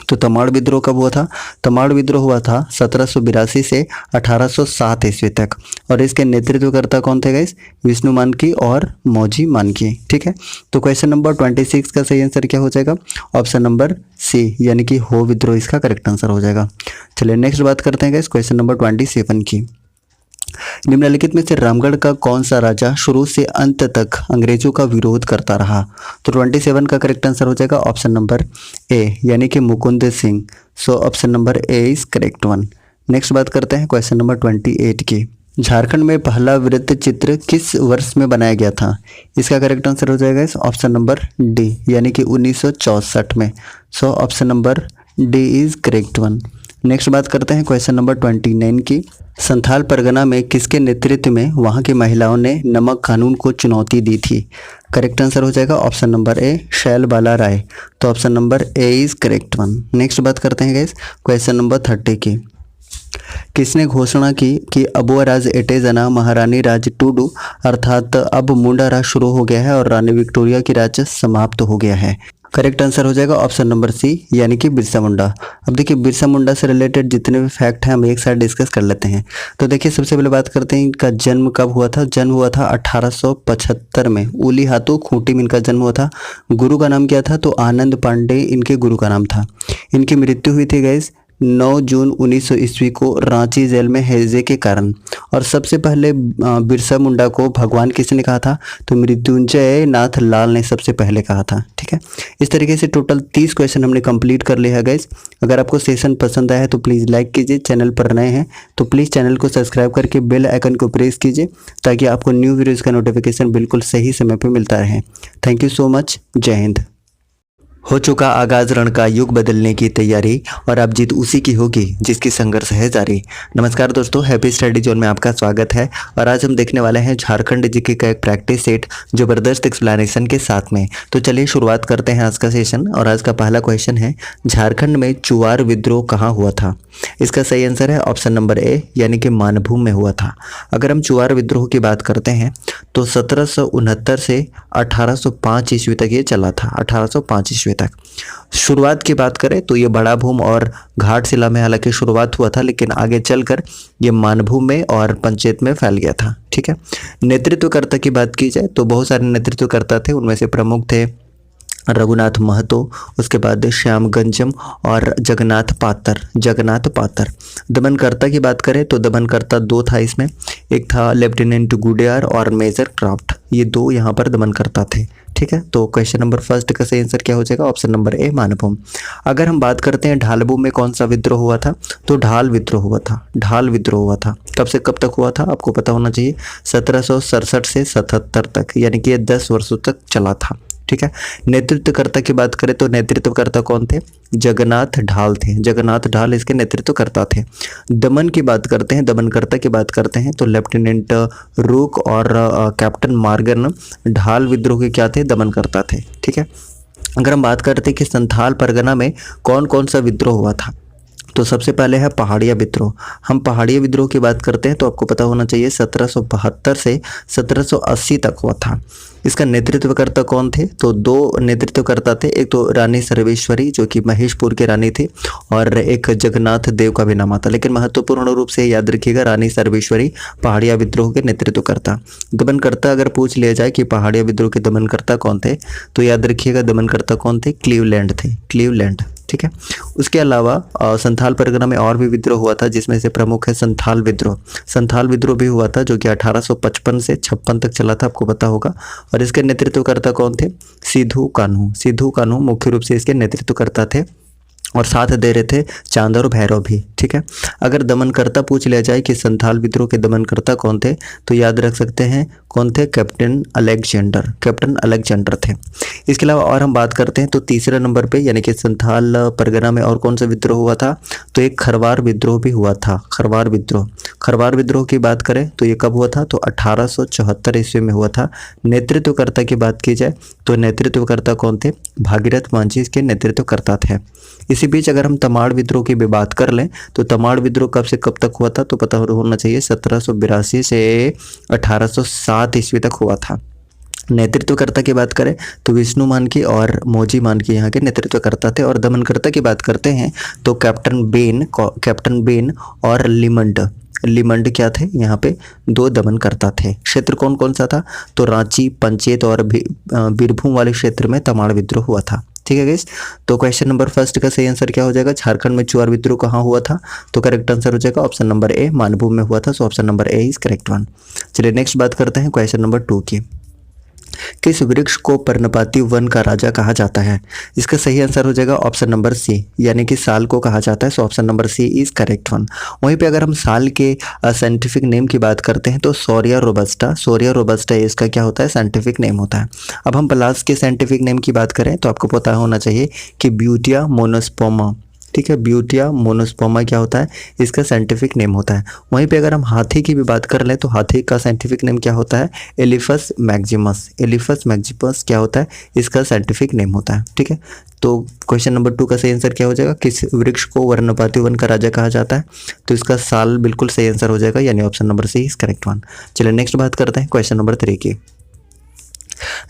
तो तमाड़ विद्रोह कब हुआ था? तमाड़ विद्रोह हुआ था 1782 से 1807 ईस्वी तक, और इसके नेतृत्वकर्ता कौन थे गाइस? विष्णु मानकी और मौजी मानकी। ठीक है। तो क्वेश्चन नंबर 26 का सही आंसर क्या हो जाएगा? ऑप्शन नंबर सी, यानी कि हो विद्रोह इसका करेक्ट आंसर हो जाएगा। चलिए नेक्स्ट बात करते हैं गाइस क्वेश्चन नंबर 27 की। निम्नलिखित में से रामगढ़ का कौन सा राजा शुरू से अंत तक अंग्रेजों का विरोध करता रहा? तो 27 का करेक्ट आंसर हो जाएगा ऑप्शन नंबर ए, यानी कि मुकुंद सिंह। सो option number A is correct one. Next बात करते हैं क्वेश्चन नंबर 28 की। झारखंड में पहला वृत्त चित्र किस वर्ष में बनाया गया था? इसका करेक्ट आंसर हो जाएगा ऑप्शन नंबर डी, यानी कि 1964 में। So option number D is correct one. Next बात करते हैं क्वेश्चन नंबर 29 की। संथाल परगना में किसके नेतृत्व में वहां की महिलाओं ने नमक कानून को चुनौती दी थी? करेक्ट आंसर हो जाएगा ऑप्शन नंबर ए, शैल बाला राय। तो option number A is correct one. Next बात करते हैं गाइस क्वेश्चन नंबर 30 की। किसने घोषणा की कि अबुआ राज एटे जना महारानी राज टूडू, अर्थात अब मुंडा राज शुरू हो गया है और रानी विक्टोरिया की राज समाप्त हो गया है? करेक्ट आंसर हो जाएगा ऑप्शन नंबर सी यानी कि बिरसा मुंडा। अब देखिए बिरसा मुंडा से रिलेटेड जितने भी फैक्ट हैं हम एक साथ डिस्कस कर लेते हैं। तो देखिए सबसे पहले बात करते हैं इनका जन्म कब हुआ था। जन्म हुआ था 1875 में, उली हाथों खूंटी में इनका जन्म हुआ था। गुरु का नाम क्या था, तो आनंद पांडे इनके गुरु का नाम था। इनकी मृत्यु हुई थी गाइस 9 जून 1900 ईस्वी को रांची जेल में हैजे के कारण। और सबसे पहले बिरसा मुंडा को भगवान किसने कहा था, तो मृत्युंजय नाथ लाल ने सबसे पहले कहा था। ठीक है, इस तरीके से टोटल 30 क्वेश्चन हमने कंप्लीट कर लिया है गाइस। अगर आपको सेशन पसंद आया है तो प्लीज़ लाइक कीजिए, चैनल पर नए हैं तो प्लीज़ चैनल को सब्सक्राइब करके बेल आइकन को प्रेस कीजिए ताकि आपको न्यू वीडियोज़ का नोटिफिकेशन बिल्कुल सही समय पर मिलता रहे। थैंक यू सो मच, जय हिंद। हो चुका आगाज रण का, युग बदलने की तैयारी और अब जीत उसी की होगी जिसकी संघर्ष है जारी। नमस्कार दोस्तों, हैप्पी स्टडी जोन में आपका स्वागत है और आज हम देखने वाले हैं झारखंड जीके का एक प्रैक्टिस सेट जबरदस्त एक्सप्लेनेशन के साथ में। तो चलिए शुरुआत करते हैं आज का सेशन। और आज का पहला क्वेश्चन है, झारखंड में चुवार विद्रोह कहाँ हुआ था। इसका सही आंसर है ऑप्शन नंबर ए यानी कि मानभूम में हुआ था। अगर हम चुवार विद्रोह की बात करते हैं तो 1769 से 1805 ईस्वी तक ये चला था। 1805 ईस्वी तक शुरुआत की बात करें तो ये बड़ा भूम और घाटशिला में हालांकि शुरुआत हुआ था, लेकिन आगे चलकर ये मानभूम में और पंचायत में फैल गया था। ठीक है, नेतृत्वकर्ता की बात की जाए तो बहुत सारे नेतृत्वकर्ता थे, उनमें से प्रमुख थे रघुनाथ महतो, उसके बाद श्याम गंजम और जगन्नाथ पातर। दमनकर्ता की बात करें तो दमनकर्ता दो था इसमें, एक था लेफ्टिनेंट गुडियार और मेजर क्राफ्ट, ये दो यहाँ पर दमनकर्ता थे। ठीक है, तो क्वेश्चन नंबर फर्स्ट का सही आंसर क्या हो जाएगा, ऑप्शन नंबर ए मानभूम। अगर हम बात करते हैं ढालभूम में कौन सा विद्रोह हुआ था, तो ढाल विद्रोह हुआ था। कब से कब तक हुआ था आपको पता होना चाहिए, 1767 से 77 तक, यानी कि ये 10 वर्षों तक चला था। ठीक है, नेतृत्वकर्ता की बात करें तो नेतृत्वकर्ता कौन थे, जगन्नाथ ढाल थे। जगन्नाथ ढाल इसके नेतृत्वकर्ता थे। दमन की बात करते हैं, दमनकर्ता की बात करते हैं तो लेफ्टिनेंट रूक और कैप्टन मार्गन ढाल विद्रोह के क्या थे, दमनकर्ता थे। ठीक है, अगर हम बात करते हैं कि संथाल परगना में कौन कौन सा विद्रोह हुआ था, तो सबसे पहले है पहाड़िया विद्रोह। हम पहाड़िया विद्रोह की बात करते हैं तो आपको पता होना चाहिए 1772 से 1780 तक हुआ था। इसका नेतृत्वकर्ता कौन थे, तो दो नेतृत्वकर्ता थे, एक तो रानी सर्वेश्वरी जो कि महेशपुर के रानी थी और एक जगन्नाथ देव का भी नाम आता, लेकिन महत्वपूर्ण रूप से याद रखिएगा रानी सर्वेश्वरी पहाड़िया विद्रोह के नेतृत्वकर्ता। दमनकर्ता अगर पूछ लिया जाए कि पहाड़िया विद्रोह के दमनकर्ता कौन थे तो याद रखिएगा दमनकर्ता कौन थे, क्लीवलैंड थे, क्लीवलैंड। ठीक है, उसके अलावा संथाल परगना में और भी विद्रोह हुआ था जिसमें से प्रमुख है संथाल विद्रोह। संथाल विद्रोह भी हुआ था जो कि 1855 से 56 तक चला था, आपको पता होगा। और इसके नेतृत्वकर्ता कौन थे, सिद्धू कान्हू मुख्य रूप से इसके नेतृत्वकर्ता थे और साथ दे रहे थे चांद और भैरव भी। ठीक है, अगर दमनकर्ता पूछ लिया जाए कि संथाल विद्रोह के दमनकर्ता कौन थे तो याद रख सकते हैं कौन थे, कैप्टन अलेक्जेंडर थे। इसके अलावा और हम बात करते हैं तो तीसरे नंबर पे यानी कि संथाल परगना में और कौन सा विद्रोह हुआ था, तो एक खरवार विद्रोह भी हुआ था। खरवार विद्रोह की बात करें तो ये कब हुआ था, तो 1874 ईस्वी में हुआ था। नेतृत्वकर्ता की बात की जाए तो नेतृत्वकर्ता कौन थे, भागीरथ मांझी इसके नेतृत्वकर्ता थे। इसी बीच अगर हम तमाड़ विद्रोह की भी बात कर लें तो तमाड़ विद्रोह कब से कब तक हुआ था, तो पता होना चाहिए 1782 से 1807 ईस्वी तक हुआ था। नेतृत्वकर्ता की बात करें तो विष्णु मानकी और मौजी मानकी यहाँ के नेतृत्वकर्ता थे। और दमनकर्ता की बात करते हैं तो कैप्टन बेन और लिमंड क्या थे, यहाँ पे दो दमनकर्ता थे। क्षेत्र कौन कौन सा था, तो रांची, पंचेत और बीरभूम वाले क्षेत्र में तमाड़ विद्रोह हुआ था। ठीक है गाइस, तो क्वेश्चन नंबर फर्स्ट का सही आंसर क्या हो जाएगा, झारखंड में चुवार विद्रोह कहाँ हुआ था, तो करेक्ट आंसर हो जाएगा ऑप्शन नंबर ए मानभूम में हुआ था। सो option number A is correct one. चलिए नेक्स्ट बात करते हैं क्वेश्चन नंबर 2 की। किस वृक्ष को पर्णपाती वन का राजा कहा जाता है। इसका सही आंसर हो जाएगा ऑप्शन नंबर सी यानी कि साल को कहा जाता है। So option number C is correct one. वहीं पे अगर हम साल के साइंटिफिक नेम की बात करते हैं तो सोरिया रोबस्टा इसका क्या होता है, साइंटिफिक नेम होता है। अब हम प्लास के साइंटिफिक नेम की बात करें तो आपको पता होना चाहिए कि ब्यूटिया मोनोस्पोमा। ठीक है, ब्यूटिया मोनोस्पोमा क्या होता है, इसका साइंटिफिक नेम होता है। वहीं पे अगर हम हाथी की भी बात कर लें तो हाथी का साइंटिफिक नेम क्या होता है, एलिफस मैक्सिमस क्या होता है, इसका साइंटिफिक नेम होता है। ठीक है, तो क्वेश्चन नंबर 2 का सही आंसर क्या हो जाएगा, किस वृक्ष को वर्णपाती वन का राजा कहा जाता है, तो इसका साल बिल्कुल सही आंसर हो जाएगा यानी option number C is correct one. चलिए नेक्स्ट बात करते हैं क्वेश्चन नंबर 3 की।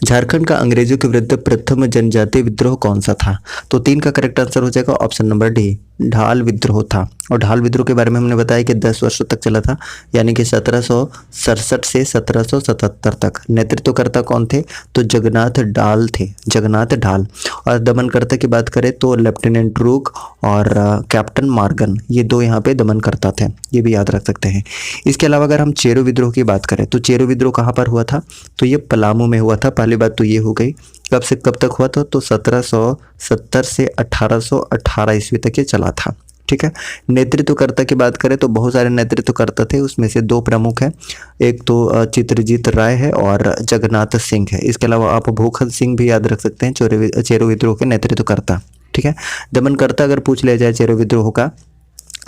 झारखंड का अंग्रेजों के विरुद्ध प्रथम जनजातीय विद्रोह कौन सा था? तो 3 का करेक्ट आंसर हो जाएगा ऑप्शन नंबर डी, ढाल विद्रोह था। और ढाल विद्रोह के बारे में हमने बताया कि 10 वर्षों तक चला था, यानी कि 1767 से 1777 तक। नेतृत्वकर्ता कौन थे? तो जगन्नाथ ढाल थे, जगन्नाथ ढाल। और दमनकर्ता की बात करें तो लेफ्टिनेंट रूक और कैप्टन मार्गन, ये 2 यहाँ पे दमनकर्ता थे, ये भी याद रख सकते हैं। इसके अलावा अगर हम चेरो विद्रोह की बात करें तो चेरो विद्रोह कहाँ पर हुआ था? तो ये पलामू में हुआ था। पहली बात तो ये हो गई। कब से कब तक हुआ था? तो 1770 से 1818 ईस्वी तक ये चला था। ठीक है। नेतृत्वकर्ता की बात करें तो बहुत सारे नेतृत्वकर्ता थे, उसमें से 2 प्रमुख हैं। एक तो चित्रजीत राय है और जगन्नाथ सिंह है। इसके अलावा आप भूखन सिंह भी याद रख सकते हैं, चेरो विद्रोह के नेतृत्वकर्ता। ठीक है। दमनकर्ता अगर पूछ लिया जाए चेरो विद्रोह का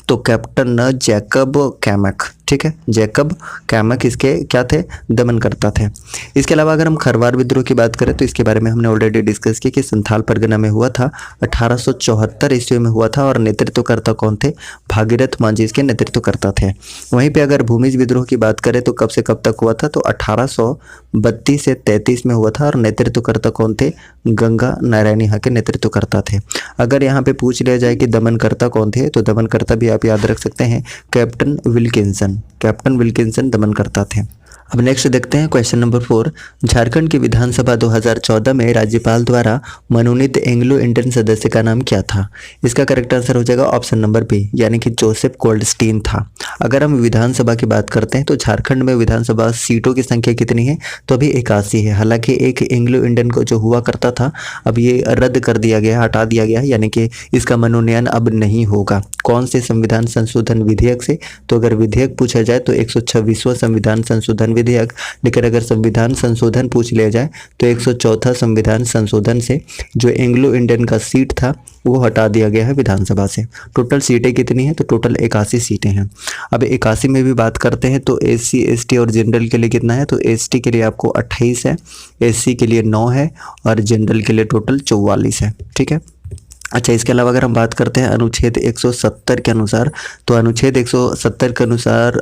तो कैप्टन जैकब कैमक, ठीक है, जैकब कैमक इसके क्या थे? दमनकर्ता थे। इसके अलावा अगर हम खरवार विद्रोह की बात करें तो इसके बारे में हमने ऑलरेडी डिस्कस किया कि संथाल परगना में हुआ था, 1874 ईस्वी में हुआ था। और नेतृत्वकर्ता कौन थे? भागीरथ मांझी इसके नेतृत्वकर्ता थे। वहीं पे अगर भूमिज विद्रोह की बात करें तो कब से कब तक हुआ था? तो 1832 से 33 में हुआ था। और नेतृत्वकर्ता कौन थे? गंगा नारायण यहाँ के नेतृत्वकर्ता थे। अगर यहाँ पे पूछ लिया जाए कि दमनकर्ता कौन थे तो दमनकर्ता भी आप याद रख सकते हैं, कैप्टन विल्किंसन, कैप्टन विल्किंसन दमनकर्ता थे। अब नेक्स्ट देखते हैं क्वेश्चन नंबर 4। झारखंड की विधानसभा 2014 में राज्यपाल द्वारा मनोनीत एंग्लो इंडियन सदस्य का नाम क्या था? इसका करेक्ट आंसर हो जाएगा ऑप्शन नंबर बी, यानी कि जोसेफ गोल्डस्टीन था। अगर हम विधानसभा की बात करते हैं तो झारखंड में विधानसभा सीटों की संख्या कितनी है? तो अभी 81 है। हालांकि एक एंग्लो इंडियन को जो हुआ करता था अब ये रद्द कर दिया गया, हटा दिया गया है, यानी कि इसका मनोनयन अब नहीं होगा। कौन से संविधान संशोधन विधेयक से? तो अगर विधेयक पूछा जाए तो 126वां संविधान संशोधन विधेयक, लेकिन अगर संविधान संशोधन पूछ लिया जाए तो 104 संविधान संशोधन से जो एंग्लो इंडियन का सीट था वो हटा दिया गया है विधानसभा से। टोटल सीटें कितनी हैं? तो टोटल 81 सीटें हैं। अब 81 में भी बात करते हैं तो SC ST और जनरल के लिए कितना है? तो ST के लिए आपको 28 है, SC के लिए 9 है और जनरल के लिए टोटल 44 है। ठीक है। अच्छा, इसके अलावा अगर हम बात करते हैं अनुच्छेद 170 के अनुसार, तो अनुच्छेद 170 के अनुसार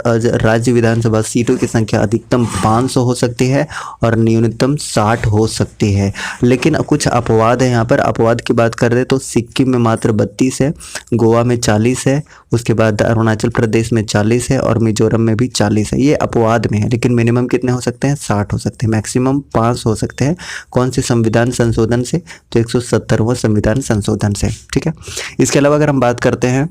राज्य विधानसभा सीटों की संख्या अधिकतम 500 हो सकती है और न्यूनतम 60 हो सकती है। लेकिन कुछ अपवाद है यहाँ पर। अपवाद की बात कर रहे तो सिक्किम में मात्र 32 है, गोवा में 40 है, उसके बाद अरुणाचल प्रदेश में 40 है और मिजोरम में भी 40 है। ये अपवाद में है, लेकिन मिनिमम कितने हो सकते हैं? 60 हो सकते हैं। मैक्सिमम 5 हो सकते हैं। कौन से संविधान संशोधन से? तो 170वां संविधान संशोधन से। ठीक है। इसके अलावा अगर हम बात करते हैं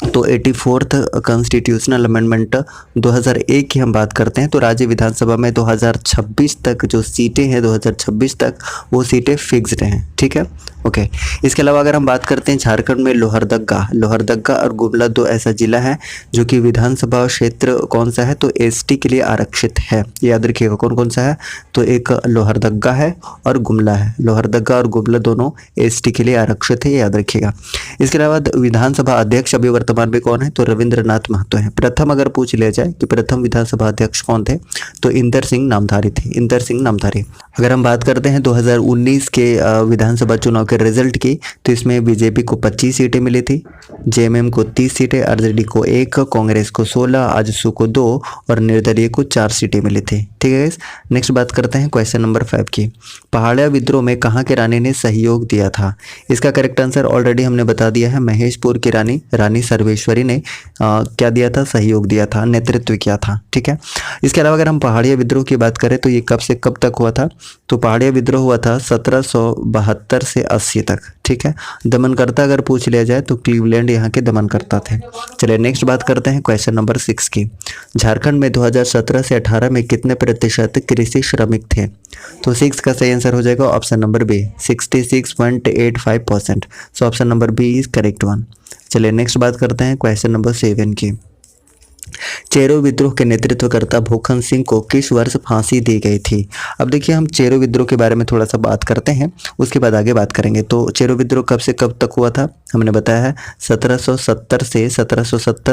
तो 84th कॉन्स्टिट्यूशनल अमेंडमेंट 2001 की हम बात करते हैं तो राज्य विधानसभा में 2026 तक जो सीटें हैं 2026 तक वो सीटें फिक्स्ड हैं। ठीक है। ओके। इसके अलावा अगर हम बात करते हैं झारखंड में लोहरदग्गा और गुमला 2 ऐसा जिला है जो कि विधानसभा क्षेत्र कौन सा है? तो ST के लिए आरक्षित है। याद रखिएगा कौन कौन सा है? तो एक लोहरदग्गा है और गुमला है। लोहरदग्गा और गुमला दोनों ST के लिए आरक्षित है, याद रखिएगा। इसके अलावा विधानसभा अध्यक्ष अभी वर्तमान में कौन है? तो रविंद्रनाथ महतो है। प्रथम अगर पूछ लिया जाए कि प्रथम विधानसभा अध्यक्ष कौन थे तो इंदर सिंह नामधारी थे, इंदर सिंह नामधारी। अगर हम बात करते हैं 2019 के विधानसभा चुनाव के रिजल्ट की तो इसमें बीजेपी को 25 सीटें मिली थी, JMM को 30 सीटें, RJD को 1, कांग्रेस को 16, आजसू को 2 और निर्दलीय को 4 सीटें मिली थी। ठीक है। नेक्स्ट बात करते हैं क्वेश्चन नंबर 5 की। पहाड़िया विद्रोह में कहाँ के रानी ने सहयोग दिया था? इसका करेक्ट आंसर ऑलरेडी हमने बता दिया है, महेशपुर की रानी सर्वेश्वरी ने क्या दिया था? सहयोग दिया था, नेतृत्व किया था। ठीक है। इसके अलावा अगर हम पहाड़िया विद्रोह की बात करें तो ये कब से कब तक हुआ था? तो पहाड़िया विद्रोह हुआ था 1772 से 80 तक। ठीक है। दमनकर्ता अगर पूछ लिया जाए तो क्लीवलैंड यहाँ के दमनकर्ता थे। चलिए नेक्स्ट बात करते हैं क्वेश्चन नंबर 6 की। झारखंड में 2017 से 18 में कितने प्रतिशत कृषि श्रमिक थे? तो 6 का सही आंसर हो जाएगा option number B, 66.85%। So option number B is correct one. चलिए नेक्स्ट बात करते हैं क्वेश्चन नंबर 7 की। चेरो विद्रोह के नेतृत्वकर्ता भूखन सिंह को किस वर्ष फांसी दी गई थी? अब देखिए हम चेरो विद्रोह के बारे में थोड़ा सा बात करते हैं, उसके बाद आगे बात करेंगे। तो चेरो विद्रोह कब से कब तक हुआ था? हमने बताया है 1770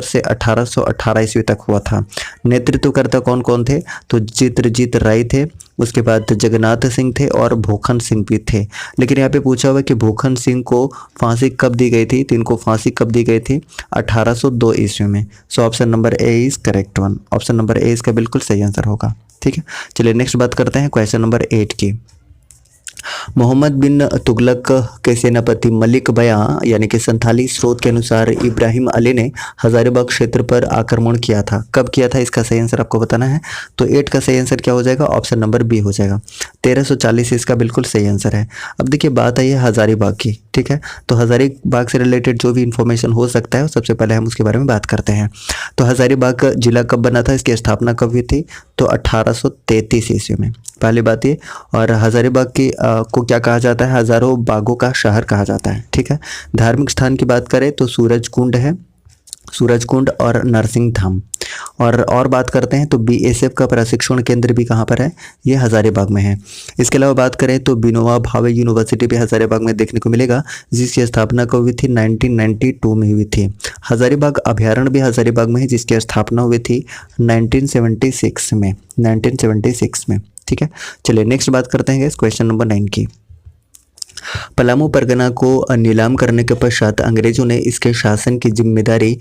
से 1818 ईस्वी तक हुआ था। नेतृत्वकर्ता कौन कौन थे? तो चित्रजीत राय थे, उसके बाद जगन्नाथ सिंह थे और भूखन सिंह भी थे। लेकिन यहाँ पे पूछा हुआ कि भूखन सिंह को फांसी कब दी गई थी? तो इनको फांसी कब दी गई थी? 1802 ईस्वी में। So option number A is correct one. Option number ए इसका बिल्कुल सही आंसर होगा। ठीक है। चलिए नेक्स्ट बात करते हैं क्वेश्चन नंबर 8 की। मोहम्मद बिन तुगलक के सेनापति मलिक बयां यानी कि संथाली स्रोत के अनुसार इब्राहिम अली ने हजारीबाग क्षेत्र पर आक्रमण किया था। कब किया था, इसका सही आंसर आपको बताना है। तो 8 का सही आंसर क्या हो जाएगा, ऑप्शन नंबर बी हो जाएगा। 1340 इसका बिल्कुल सही आंसर है। अब देखिए बात आई है हजारीबाग की, ठीक है। तो हजारीबाग से रिलेटेड जो भी इंफॉर्मेशन हो सकता है सबसे पहले हम उसके बारे में बात करते हैं। तो हजारीबाग जिला कब बना था, इसकी स्थापना कब हुई थी, तो 1833 ईस्वी में, पहली बात ये। और हजारीबाग की को क्या कहा जाता है, हजारों बागों का शहर कहा जाता है, ठीक है। धार्मिक स्थान की बात करें तो सूरज कुंड है, सूरज कुंड और नरसिंह धाम। और बात करते हैं तो बीएसएफ का प्रशिक्षण केंद्र भी कहाँ पर है, ये हजारीबाग में है। इसके अलावा बात करें तो विनोबा भावे यूनिवर्सिटी भी हजारीबाग में देखने को मिलेगा, जिसकी स्थापना कब हुई थी, 1992 में हुई थी। हजारीबाग अभ्यारण्य भी हजारीबाग में है, जिसकी स्थापना हुई थी 1976 में, 1976 में, ठीक है। चलिए नेक्स्ट बात करते हैं क्वेश्चन नंबर 9 की। पलामू परगना को नीलाम करने के पश्चात अंग्रेजों ने इसके शासन की जिम्मेदारी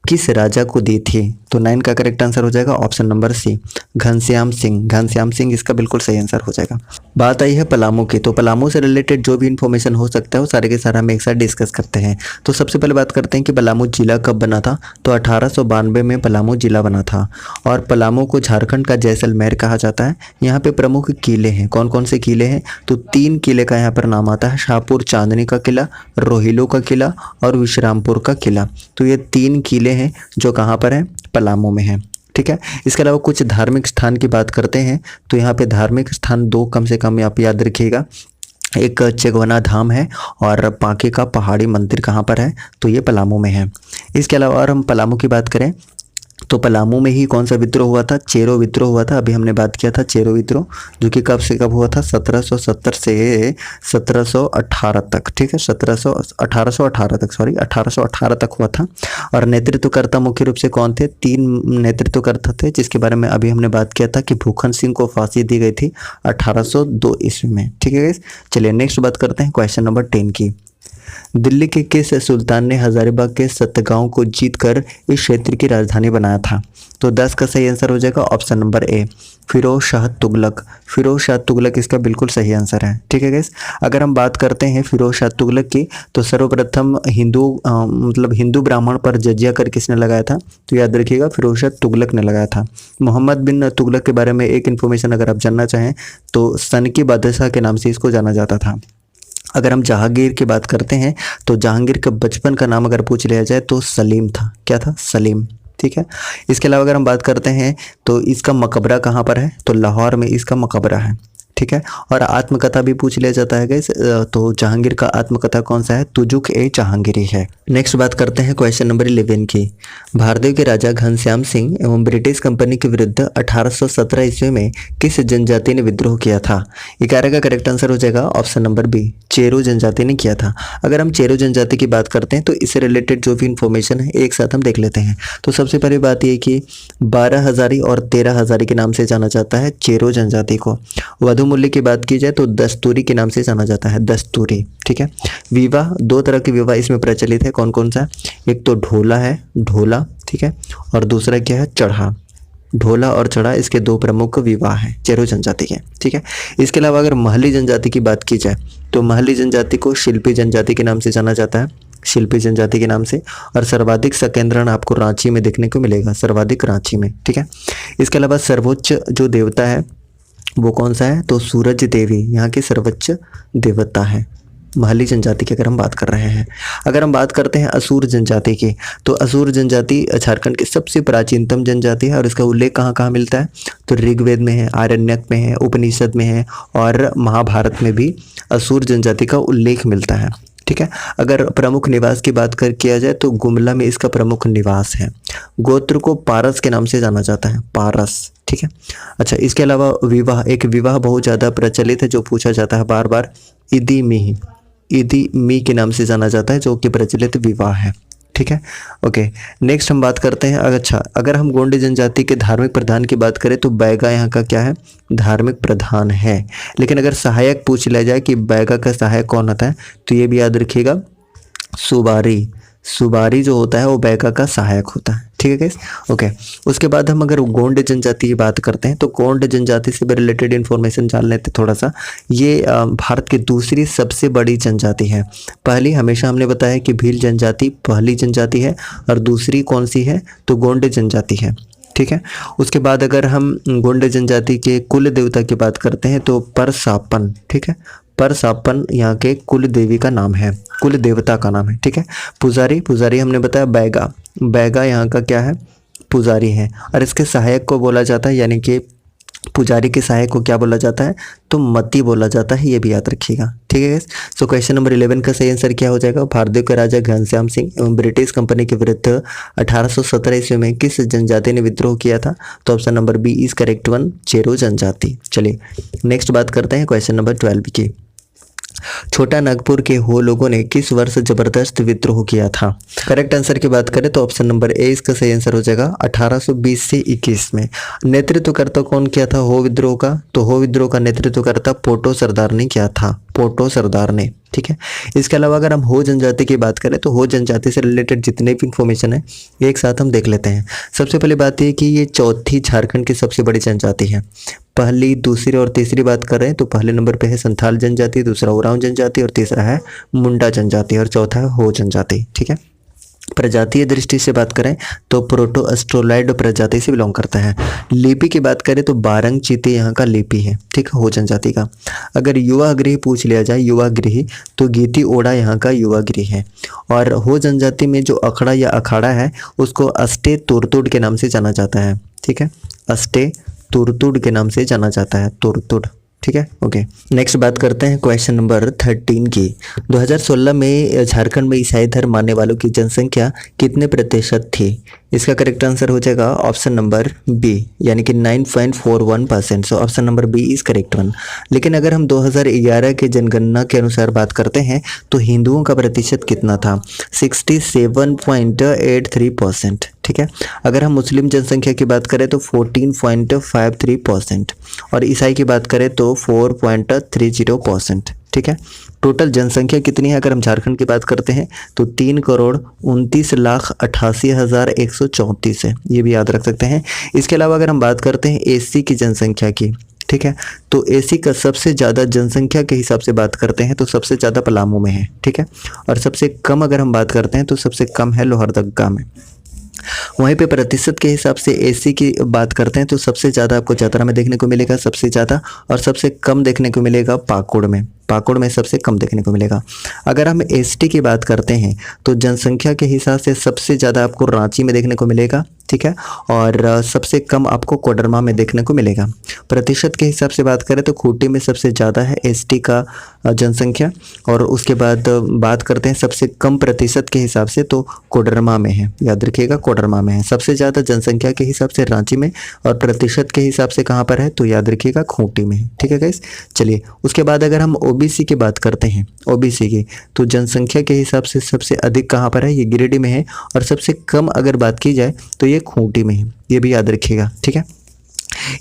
किस राजा को दी थी, तो 9 का करेक्ट आंसर हो जाएगा option number C, Ghanshyam Singh. Ghanshyam Singh इसका बिल्कुल सही आंसर हो जाएगा। बात आई है पलामू की, तो पलामू से रिलेटेड जो भी इन्फॉर्मेशन हो सकता है वो सारे के सारा हम एक साथ डिस्कस करते हैं। तो सबसे पहले बात करते हैं कि पलामू जिला कब बना था, तो 1892 में पलामू जिला बना था। और पलामू को झारखंड का जैसलमेर कहा जाता है। यहाँ पे प्रमुख किले हैं, कौन कौन से किले हैं, तो 3 किले का यहाँ पर नाम आता है, शाहपुर चांदनी का किला, रोहिलो का किला और विश्रामपुर का किला। तो ये 3 किले हैं जो कहाँ पर हैं, पलामू में हैं, ठीक है। इसके अलावा कुछ धार्मिक स्थान की बात करते हैं, तो यहाँ पे धार्मिक स्थान 2 कम से कम आप याद रखिएगा। एक चेगवना धाम है और पांके का पहाड़ी मंदिर कहाँ पर है, तो ये पलामू में है। इसके अलावा और हम पलामू की बात करें तो पलामू में ही कौन सा विद्रोह हुआ था, चेरो विद्रोह हुआ था। अभी हमने बात किया था चेरो विद्रोह, जो कि कब से कब हुआ था, 1770 से 1718 तक, ठीक है। 1818 तक, सॉरी 1818 तक हुआ था। और नेतृत्वकर्ता मुख्य रूप से कौन थे, 3 नेतृत्वकर्ता थे, जिसके बारे में अभी हमने बात किया था कि भूखन सिंह को फांसी दी गई थी 1802 ईस्वी में, ठीक है। चलिए नेक्स्ट बात करते हैं क्वेश्चन नंबर 10 की। दिल्ली के किस सुल्तान ने हजारीबाग के सतगांव को जीतकर इस क्षेत्र की राजधानी बनाया था, तो 10 का सही आंसर हो जाएगा option number A, Firoz Shah Tughlaq. Firoz Shah Tughlaq इसका बिल्कुल सही आंसर है, ठीक है गाइस। अगर हम बात करते हैं फिरोज शाह तुगलक की, तो सर्वप्रथम हिंदू ब्राह्मण पर जजिया कर किसने लगाया था, तो याद रखिएगा फिरोज शाह तुगलक ने लगाया था। मोहम्मद बिन तुगलक के बारे में एक इन्फॉर्मेशन अगर आप जानना चाहें तो सन की बादशाह के नाम से इसको जाना जाता था। अगर हम जहांगीर की बात करते हैं तो जहांगीर का बचपन का नाम अगर पूछ लिया जाए तो सलीम था, क्या था, सलीम, ठीक है। इसके अलावा अगर हम बात करते हैं तो इसका मकबरा कहाँ पर है, तो लाहौर में इसका मकबरा है, ठीक है। और आत्मकथा भी पूछ लिया जाता है गाइस, तो जहांगीर का आत्मकथा कौन सा है, तुजुक ए जहांगीरी है। नेक्स्ट बात करते हैं क्वेश्चन नंबर 11 की। भारतीय के राजा घनश्याम सिंह एवं ब्रिटिश कंपनी के विरुद्ध 1817 ईस्वी में किस जनजाति ने विद्रोह किया था, 11 का करेक्ट आंसर हो जाएगा ऑप्शन नंबर बी, चेरो जनजाति ने किया था। अगर हम चेरो जनजाति की बात करते हैं तो इससे रिलेटेड जो भी इंफॉर्मेशन है एक साथ हम देख लेते हैं। तो सबसे पहली बात यह कि 12 हजारी और 13 हजारी के नाम से जाना जाता है चेरो जनजाति को। वधु मूल्य की बात की जाए तो दस्तूरी के नाम से जाना जाता है, दस्तूरी, ठीक है। विवाह, 2 तरह के विवाह इसमें प्रचलित है, कौन कौन सा, एक तो ढोला है, ढोला, ठीक है, और दूसरा क्या है, चढ़ा। ढोला और चढ़ा इसके 2 प्रमुख विवाह हैं चेरो जनजाति के, ठीक है। इसके अलावा अगर महली जनजाति की बात की जाए तो महली जनजाति को शिल्पी जनजाति के नाम से जाना जाता है, शिल्पी जनजाति के नाम से। और सर्वाधिक संकेंद्रण आपको रांची में देखने को मिलेगा, सर्वाधिक रांची में, ठीक है। इसके अलावा सर्वोच्च जो देवता है वो कौन सा है, तो सूरज देवी यहाँ की सर्वोच्च देवता है महली जनजाति की अगर हम बात कर रहे हैं। अगर हम बात करते हैं असुर जनजाति की, तो असुर जनजाति झारखंड की सबसे प्राचीनतम जनजाति है और इसका उल्लेख कहाँ कहाँ मिलता है, तो ऋग्वेद में है, आरण्यक में है, उपनिषद में है और महाभारत में भी असुर जनजाति का उल्लेख मिलता है, ठीक है। अगर प्रमुख निवास की बात किया जाए तो गुमला में इसका प्रमुख निवास है। गोत्र को पारस के नाम से जाना जाता है, पारस, ठीक है। अच्छा, इसके अलावा विवाह, एक विवाह बहुत ज़्यादा प्रचलित है जो पूछा जाता है बार बार, इदी मी के नाम से जाना जाता है, जो कि प्रचलित विवाह है, ठीक है। ओके, नेक्स्ट हम बात करते हैं। अच्छा, अगर हम गोंडी जनजाति के धार्मिक प्रधान की बात करें तो बैगा यहाँ का क्या है, धार्मिक प्रधान है। लेकिन अगर सहायक पूछ लिया जाए कि बैगा का सहायक कौन होता है तो ये भी याद रखिएगा, सुबारी, सुबारी जो होता है वो बैगा का सहायक होता है। ठीक है गाइस, ओके। उसके बाद हम अगर गोंड जनजाति की बात करते हैं तो गोंड जनजाति से भी रिलेटेड इन्फॉर्मेशन जान लेते हैं थोड़ा सा। ये भारत की दूसरी सबसे बड़ी जनजाति है। पहली हमेशा हमने बताया कि भील जनजाति पहली जनजाति है और दूसरी कौन सी है तो गोंड जनजाति है। ठीक है, उसके बाद अगर हम गोंड जनजाति के कुल देवता की बात करते हैं तो परसापन। ठीक है, परसापन यहाँ के कुल देवी का नाम है, कुल देवता का नाम है। ठीक है, पुजारी, पुजारी हमने बताया बैगा, बैगा यहाँ का क्या है पुजारी है। और इसके सहायक को बोला जाता है, यानी कि पुजारी के सहायक को क्या बोला जाता है तो मती बोला जाता है, ये भी याद रखिएगा। ठीक है, सो क्वेश्चन नंबर 11 का सही आंसर क्या हो जाएगा? भारतीय के राजा घनश्याम सिंह एवं ब्रिटिश कंपनी के विरुद्ध 1817 ईस्वी में किस जनजाति ने विद्रोह किया था? तो option number B is correct one, Chero जनजाति। चलिए नेक्स्ट बात करते हैं क्वेश्चन नंबर 12 की। छोटा नागपुर के हो लोगों ने किस वर्ष जबरदस्त विद्रोह किया था? करेक्ट आंसर की बात करें तो ऑप्शन नंबर ए इसका सही आंसर हो जाएगा 1820 से 21 में। नेतृत्वकर्ता कौन किया था हो विद्रोह का? तो हो विद्रोह का नेतृत्वकर्ता पोटो सरदार ने किया था, पोटो सरदार ने। ठीक है, इसके अलावा अगर हम हो जनजाति की बात करें तो हो जनजाति से रिलेटेड जितने भी इंफॉर्मेशन है एक साथ हम देख लेते हैं। सबसे पहले बात यह कि ये चौथी झारखंड की सबसे बड़ी जनजाति है। पहली, दूसरी और तीसरी बात कर रहे हैं तो पहले नंबर पे है संथाल जनजाति, दूसरा उरांव जनजाति और तीसरा है मुंडा जनजाति और चौथा है हो जनजाति। ठीक है, प्रजातीय दृष्टि से बात करें तो प्रोटो अस्ट्रोलाइड प्रजाति से बिलोंग करता है। लिपि की बात करें तो बारंग चीते यहाँ का लिपि है। ठीक है, हो जनजाति का। अगर युवा गृह पूछ लिया जाए, युवा गृह, तो गीती ओड़ा यहाँ का युवा गृह है। और हो जनजाति में जो अखड़ा या अखाड़ा है उसको अस्टे तुरतुड़ के नाम से जाना जाता है। ठीक है, अस्टे तुरतुड़ के नाम से जाना जाता है, तुरतुड़। ठीक है, ओके। नेक्स्ट बात करते हैं क्वेश्चन नंबर 13 की। 2016 में झारखंड में ईसाई धर्म मानने वालों की जनसंख्या कितने प्रतिशत थी? इसका करेक्ट आंसर हो जाएगा ऑप्शन नंबर बी, यानी कि 9.41%। So option number B is correct one. लेकिन अगर हम 2011 के जनगणना के अनुसार बात करते हैं तो हिंदुओं का प्रतिशत कितना था? 67.83%। ठीक है, अगर हम मुस्लिम जनसंख्या की बात करें तो 14.53% और ईसाई की बात करें तो 4.30%। ठीक है, टोटल जनसंख्या कितनी है अगर हम झारखंड की बात करते हैं तो 3,29,88,134 है, ये भी याद रख सकते हैं। इसके अलावा अगर हम बात करते हैं एससी की जनसंख्या की, ठीक है, तो एससी का सबसे ज़्यादा जनसंख्या के हिसाब से बात करते हैं तो सबसे ज़्यादा पलामू में है। ठीक है, और सबसे कम अगर हम बात करते हैं तो सबसे कम है लोहरदगा में। वहीं पे प्रतिशत के हिसाब से एससी की बात करते हैं तो सबसे ज़्यादा आपको चतरा में देखने को मिलेगा सबसे ज़्यादा, और सबसे कम देखने को मिलेगा पाकुड़ में, पाकुड़ में सबसे कम देखने को मिलेगा। अगर हम एसटी की बात करते हैं तो जनसंख्या के हिसाब से सबसे ज़्यादा आपको रांची में देखने को मिलेगा। ठीक है, और सबसे कम आपको कोडरमा में देखने को मिलेगा। प्रतिशत के हिसाब से बात करें तो खूंटी में सबसे ज़्यादा है एसटी का जनसंख्या, और उसके बाद बात करते हैं सबसे कम प्रतिशत के हिसाब से तो कोडरमा में है, याद रखिएगा कोडरमा में है। सबसे ज़्यादा जनसंख्या के हिसाब से रांची में, और प्रतिशत के हिसाब से कहाँ पर है तो याद रखिएगा खूंटी में है। ठीक है गाइस, चलिए उसके बाद अगर हम ओबीसी की बात करते हैं, ओबीसी की, तो जनसंख्या के हिसाब से सबसे अधिक कहाँ पर है, ये गिरिडीह में है, और सबसे कम अगर बात की जाए तो ये खूंटी में है, ये भी याद रखिएगा। ठीक है,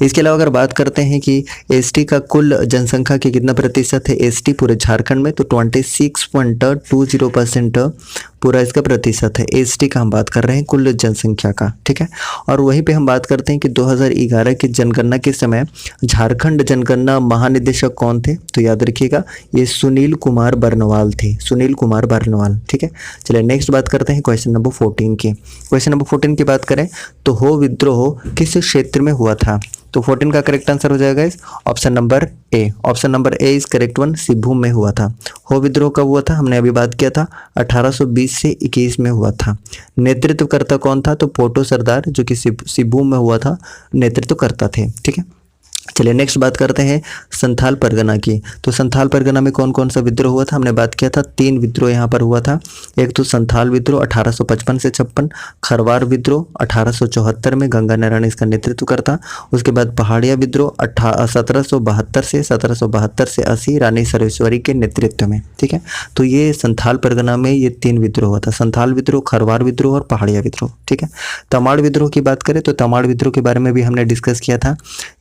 इसके अलावा अगर बात करते हैं कि एसटी का कुल जनसंख्या के कितना प्रतिशत है एसटी पूरे झारखंड में, तो 26.20% पूरा इसका प्रतिशत है। एसटी का हम बात कर रहे हैं कुल जनसंख्या का। ठीक है, और वहीं पे हम बात करते हैं कि 2011 की जनगणना के समय झारखंड जनगणना महानिदेशक कौन थे, तो याद रखिएगा ये सुनील कुमार बरनवाल थे, सुनील कुमार बरनवाल। ठीक है, चलिए नेक्स्ट बात करते हैं क्वेश्चन नंबर 14 की। क्वेश्चन नंबर 14 की बात करें तो हो विद्रोह किस क्षेत्र में हुआ था? तो 14 का करेक्ट आंसर हो जाएगा इस option number A, option number A is correct one, सिभूम में हुआ था। हो विद्रोह कब हुआ था, हमने अभी बात किया था 1820 से 21 में हुआ था। नेतृत्वकर्ता कौन था, तो पोटो सरदार जो कि सिभूम में हुआ था, नेतृत्वकर्ता थे। ठीक है, चलिए नेक्स्ट बात करते हैं संथाल परगना की। तो संथाल परगना में कौन कौन सा विद्रोह हुआ था, हमने बात किया था 3 विद्रोह यहाँ पर हुआ था। एक तो संथाल विद्रोह 1855 से 56, खरवार विद्रोह 1874 में गंगा नारायण इसका नेतृत्व करता। उसके बाद पहाड़िया विद्रोह 1772 से 80 रानी सर्वेश्वरी के नेतृत्व में। ठीक है, तो ये संथाल परगना में ये 3 विद्रोह हुआ था, संथाल विद्रोह, खरवार विद्रोह और पहाड़िया विद्रोह। ठीक है, तमाड़ विद्रोह की बात करें तो तमाड़ विद्रोह के बारे में भी हमने डिस्कस किया था।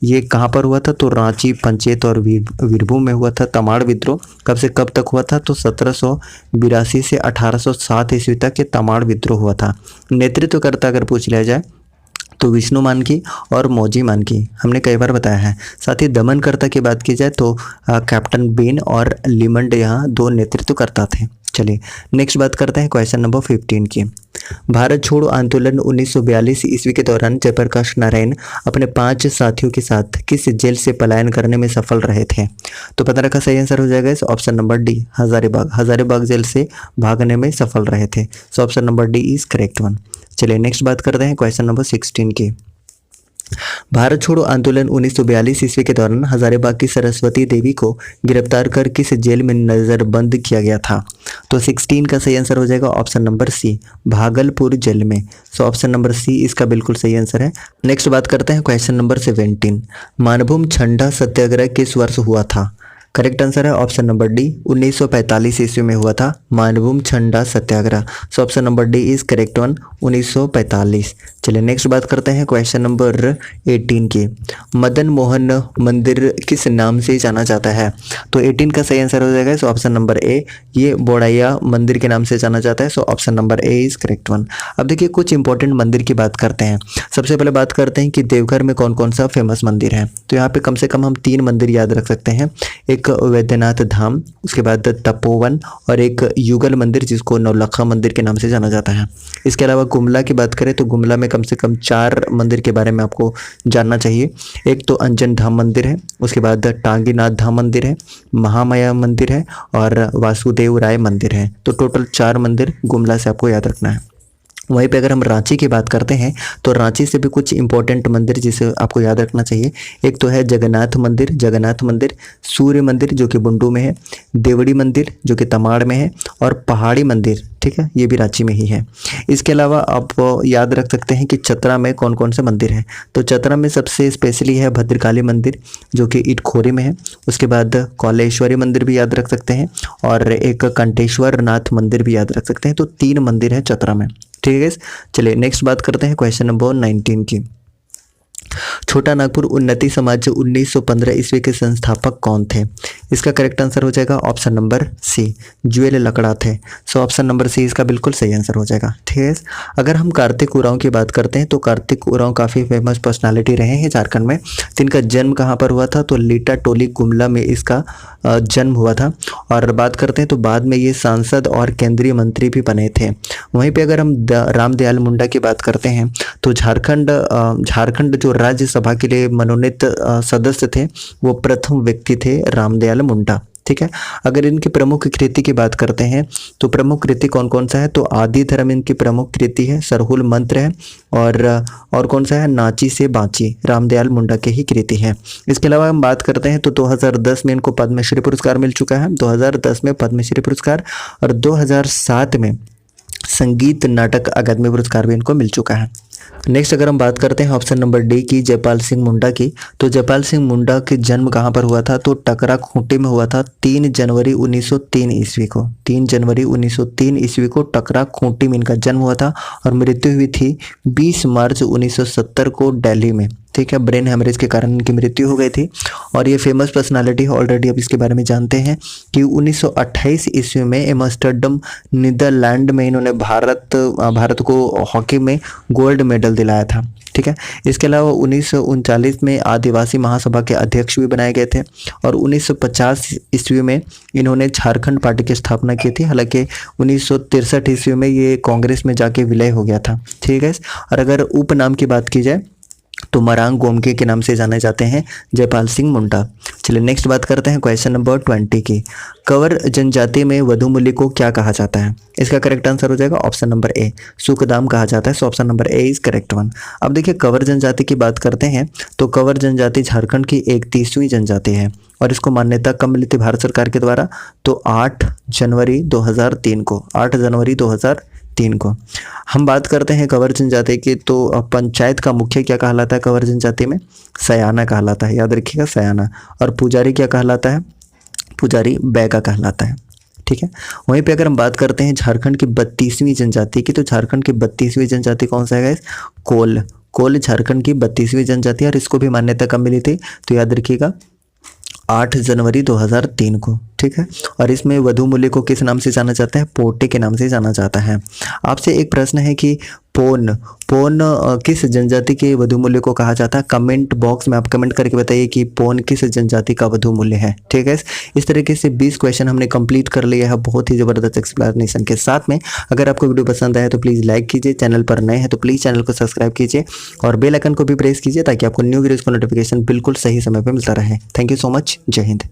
ये कहाँ पर पर हुआ था? तो रांची, पंचेत और वीरभूम में हुआ था। तमाड़ विद्रोह कब से कब तक हुआ था? तो 1782 से 1807 ईस्वी तक ये तमाड़ विद्रोह हुआ था। नेतृत्वकर्ता अगर पूछ लिया जाए तो विष्णु मानकी और मौजी मानकी, हमने कई बार बताया है। साथ ही दमनकर्ता की बात की जाए तो कैप्टन बेन और लिमंड यहाँ दो नेतृत्वकर्ता थे। चलिए नेक्स्ट बात करते हैं क्वेश्चन नंबर 15 की। भारत छोड़ो आंदोलन 1942 ईस्वी के दौरान जयप्रकाश नारायण अपने 5 साथियों के साथ किस जेल से पलायन करने में सफल रहे थे? तो 15 का सही आंसर हो जाएगा इस option number D, Hazaribagh. Hazaribagh jail से भागने में सफल रहे थे। So option number D is correct one. चलिए नेक्स्ट बात करते हैं क्वेश्चन नंबर 16 की। भारत छोड़ो आंदोलन 1942 ईस्वी के दौरान हजारीबाग की सरस्वती देवी को गिरफ्तार कर किस जेल में नजरबंद किया गया था? तो 16 का सही आंसर हो जाएगा option number C, Bhagalpur jail में। सो ऑप्शन नंबर सी इसका बिल्कुल सही आंसर है। नेक्स्ट बात करते हैं क्वेश्चन नंबर 17। मानभूम छंडा सत्याग्रह किस वर्ष हुआ था? करेक्ट आंसर है ऑप्शन नंबर डी, 1945 ईस्वी में हुआ था मानभूम छंडा सत्याग्रह। So option number D is correct one, 1945। चलिए नेक्स्ट बात करते हैं क्वेश्चन नंबर 18 की। मदन मोहन मंदिर किस नाम से जाना जाता है? तो 18 का सही आंसर हो जाएगा सो ऑप्शन नंबर ए, ये बोड़ैया मंदिर के नाम से जाना जाता है। So option number A is correct one. अब देखिए कुछ इंपॉर्टेंट मंदिर की बात करते हैं। सबसे पहले बात करते हैं कि देवघर में कौन कौन सा फेमस मंदिर है। तो यहाँ पे कम से कम हम 3 मंदिर याद रख सकते हैं। एक वैद्यनाथ धाम, उसके बाद तपोवन और एक युगल मंदिर जिसको नौलखा मंदिर के नाम से जाना जाता है। इसके अलावा गुमला की बात करें तो गुमला में कम से कम 4 मंदिर के बारे में आपको जानना चाहिए। एक तो अंजन धाम मंदिर है, उसके बाद टांगीनाथ धाम मंदिर है, महामाया मंदिर है और वासुदेव राय मंदिर है। तो टोटल 4 मंदिर गुमला से आपको याद रखना है। वहीं पे अगर हम रांची की बात करते हैं तो रांची से भी कुछ इंपॉर्टेंट मंदिर जिसे आपको याद रखना चाहिए। एक तो है जगन्नाथ मंदिर, सूर्य मंदिर जो कि बुंडू में है, देवड़ी मंदिर जो कि तमाड़ में है और पहाड़ी मंदिर, ठीक है, ये भी रांची में ही है। इसके अलावा आप याद रख सकते हैं कि चतरा में कौन कौन से मंदिर हैं। तो चतरा में सबसे स्पेशली है भद्रकाली मंदिर जो कि इटखोरी में है। उसके बाद कौलेश्वरी मंदिर भी याद रख सकते हैं और एक कंटेश्वर नाथ मंदिर भी याद रख सकते हैं। तो 3 मंदिर है चतरा में, ठीक है। चलिए नेक्स्ट बात करते हैं क्वेश्चन नंबर 19 की। छोटा नागपुर उन्नति समाज 1915 ईस्वी के संस्थापक कौन थे? इसका करेक्ट आंसर हो जाएगा ऑप्शन नंबर सी, जुएल लकड़ा थे। सो ऑप्शन नंबर सी इसका बिल्कुल सही आंसर हो जाएगा, ठीक है। अगर हम कार्तिक उरांव की बात करते हैं तो कार्तिक उरांव काफ़ी फेमस पर्सनालिटी रहे हैं झारखंड में। तो इनका जन्म कहाँ पर हुआ था? तो लीटा टोली गुमला में इसका जन्म हुआ था। और बात करते हैं तो बाद में ये सांसद और केंद्रीय मंत्री भी बने थे। वहीं पे अगर हम रामदयाल मुंडा की बात करते हैं तो झारखंड जो राज्यसभा के लिए मनोनीत सदस्य थे वो प्रथम व्यक्ति थे रामदयाल मुंडा, ठीक है। अगर इनकी प्रमुख कृति की बात करते हैं तो प्रमुख कृति कौन कौन सा है? तो आदि धर्म इनकी प्रमुख कृति है, सरहुल मंत्र है और कौन सा है? नाची से बाची, रामदयाल मुंडा के ही कृति है। इसके अलावा हम बात करते हैं तो 2010 में इनको पद्मश्री पुरस्कार मिल चुका है, 2010 में पद्मश्री पुरस्कार और 2007 में संगीत नाटक अकादमी पुरस्कार भी इनको मिल चुका है। नेक्स्ट अगर हम बात करते हैं ऑप्शन नंबर डी की, जयपाल सिंह मुंडा की, तो जयपाल सिंह मुंडा के जन्म कहाँ पर हुआ था? तो टकरा खूंटी में हुआ था 3 जनवरी 1903 ईस्वी को। 3 जनवरी 1903 ईस्वी को टकरा खूंटी में इनका जन्म हुआ था और मृत्यु हुई थी 20 मार्च 1970 को दिल्ली में, ठीक है। ब्रेन हेमरेज के कारण इनकी मृत्यु हो गई थी और ये फेमस पर्सनालिटी है। ऑलरेडी अब इसके बारे में जानते हैं कि 1928 ईस्वी में एम्स्टर्डम नीदरलैंड में इन्होंने भारत को हॉकी में गोल्ड मेडल दिलाया था, ठीक है। इसके अलावा 1939 में आदिवासी महासभा के अध्यक्ष भी बनाए गए थे और 1950 ईस्वी में इन्होंने झारखंड पार्टी की स्थापना की थी। हालांकि 1963 ईस्वी में ये कांग्रेस में जाके विलय हो गया था, ठीक है। और अगर उपनाम की बात की जाए तो मरांग गोमके के नाम से जाने जाते हैं जयपाल सिंह मुंडा। चलिए नेक्स्ट बात करते हैं क्वेश्चन नंबर 20 की। कंवर जनजाति में वधुमूली को क्या कहा जाता है? इसका करेक्ट आंसर हो जाएगा ऑप्शन नंबर ए, सुखदाम कहा जाता है। So option number A is correct one. अब देखिए कंवर जनजाति की बात करते हैं तो कंवर जनजाति झारखंड की 31वीं जनजाति है और इसको मान्यता कब मिली थी भारत सरकार के द्वारा? तो 8 जनवरी 2003 को, 8 जनवरी 2003 को। हम बात करते हैं कंवर जनजाति की तो पंचायत का मुखिया क्या कहलाता है कंवर जनजाति में? सयाना कहलाता है, याद रखिएगा सयाना। और पुजारी क्या कहलाता है? पुजारी बैगा कहलाता है, ठीक है। वहीं पे अगर हम बात करते हैं झारखंड की 32वीं जनजाति की तो झारखंड की 32वीं जनजाति कौन सा है गाइस? कोल। कोल झारखंड की 32वीं जनजाति है और इसको भी मान्यता कब मिली थी, तो याद रखिएगा 8 जनवरी 2003 को। ठीक है, और इसमें वधु मूल्य को किस नाम से जाना जाता है, पोटे के नाम से जाना जाता है। आपसे एक प्रश्न है कि पोन पोन किस जनजाति के वधु मूल्य को कहा जाता है। कमेंट बॉक्स में आप कमेंट करके बताइए कि पोन किस जनजाति का वधु मूल्य है। ठीक है, इस तरीके से 20 क्वेश्चन हमने कंप्लीट कर लिया है बहुत ही ज़बरदस्त एक्सप्लेनेशन के साथ में। अगर आपको वीडियो पसंद आया तो प्लीज़ लाइक कीजिए, चैनल पर नए हैं तो प्लीज़ चैनल को सब्सक्राइब कीजिए और बेल आइकन को भी प्रेस कीजिए ताकि आपको न्यू वीडियोज़ का नोटिफिकेशन बिल्कुल सही समय पर मिलता रहे। Thank you so much. जय हिंद।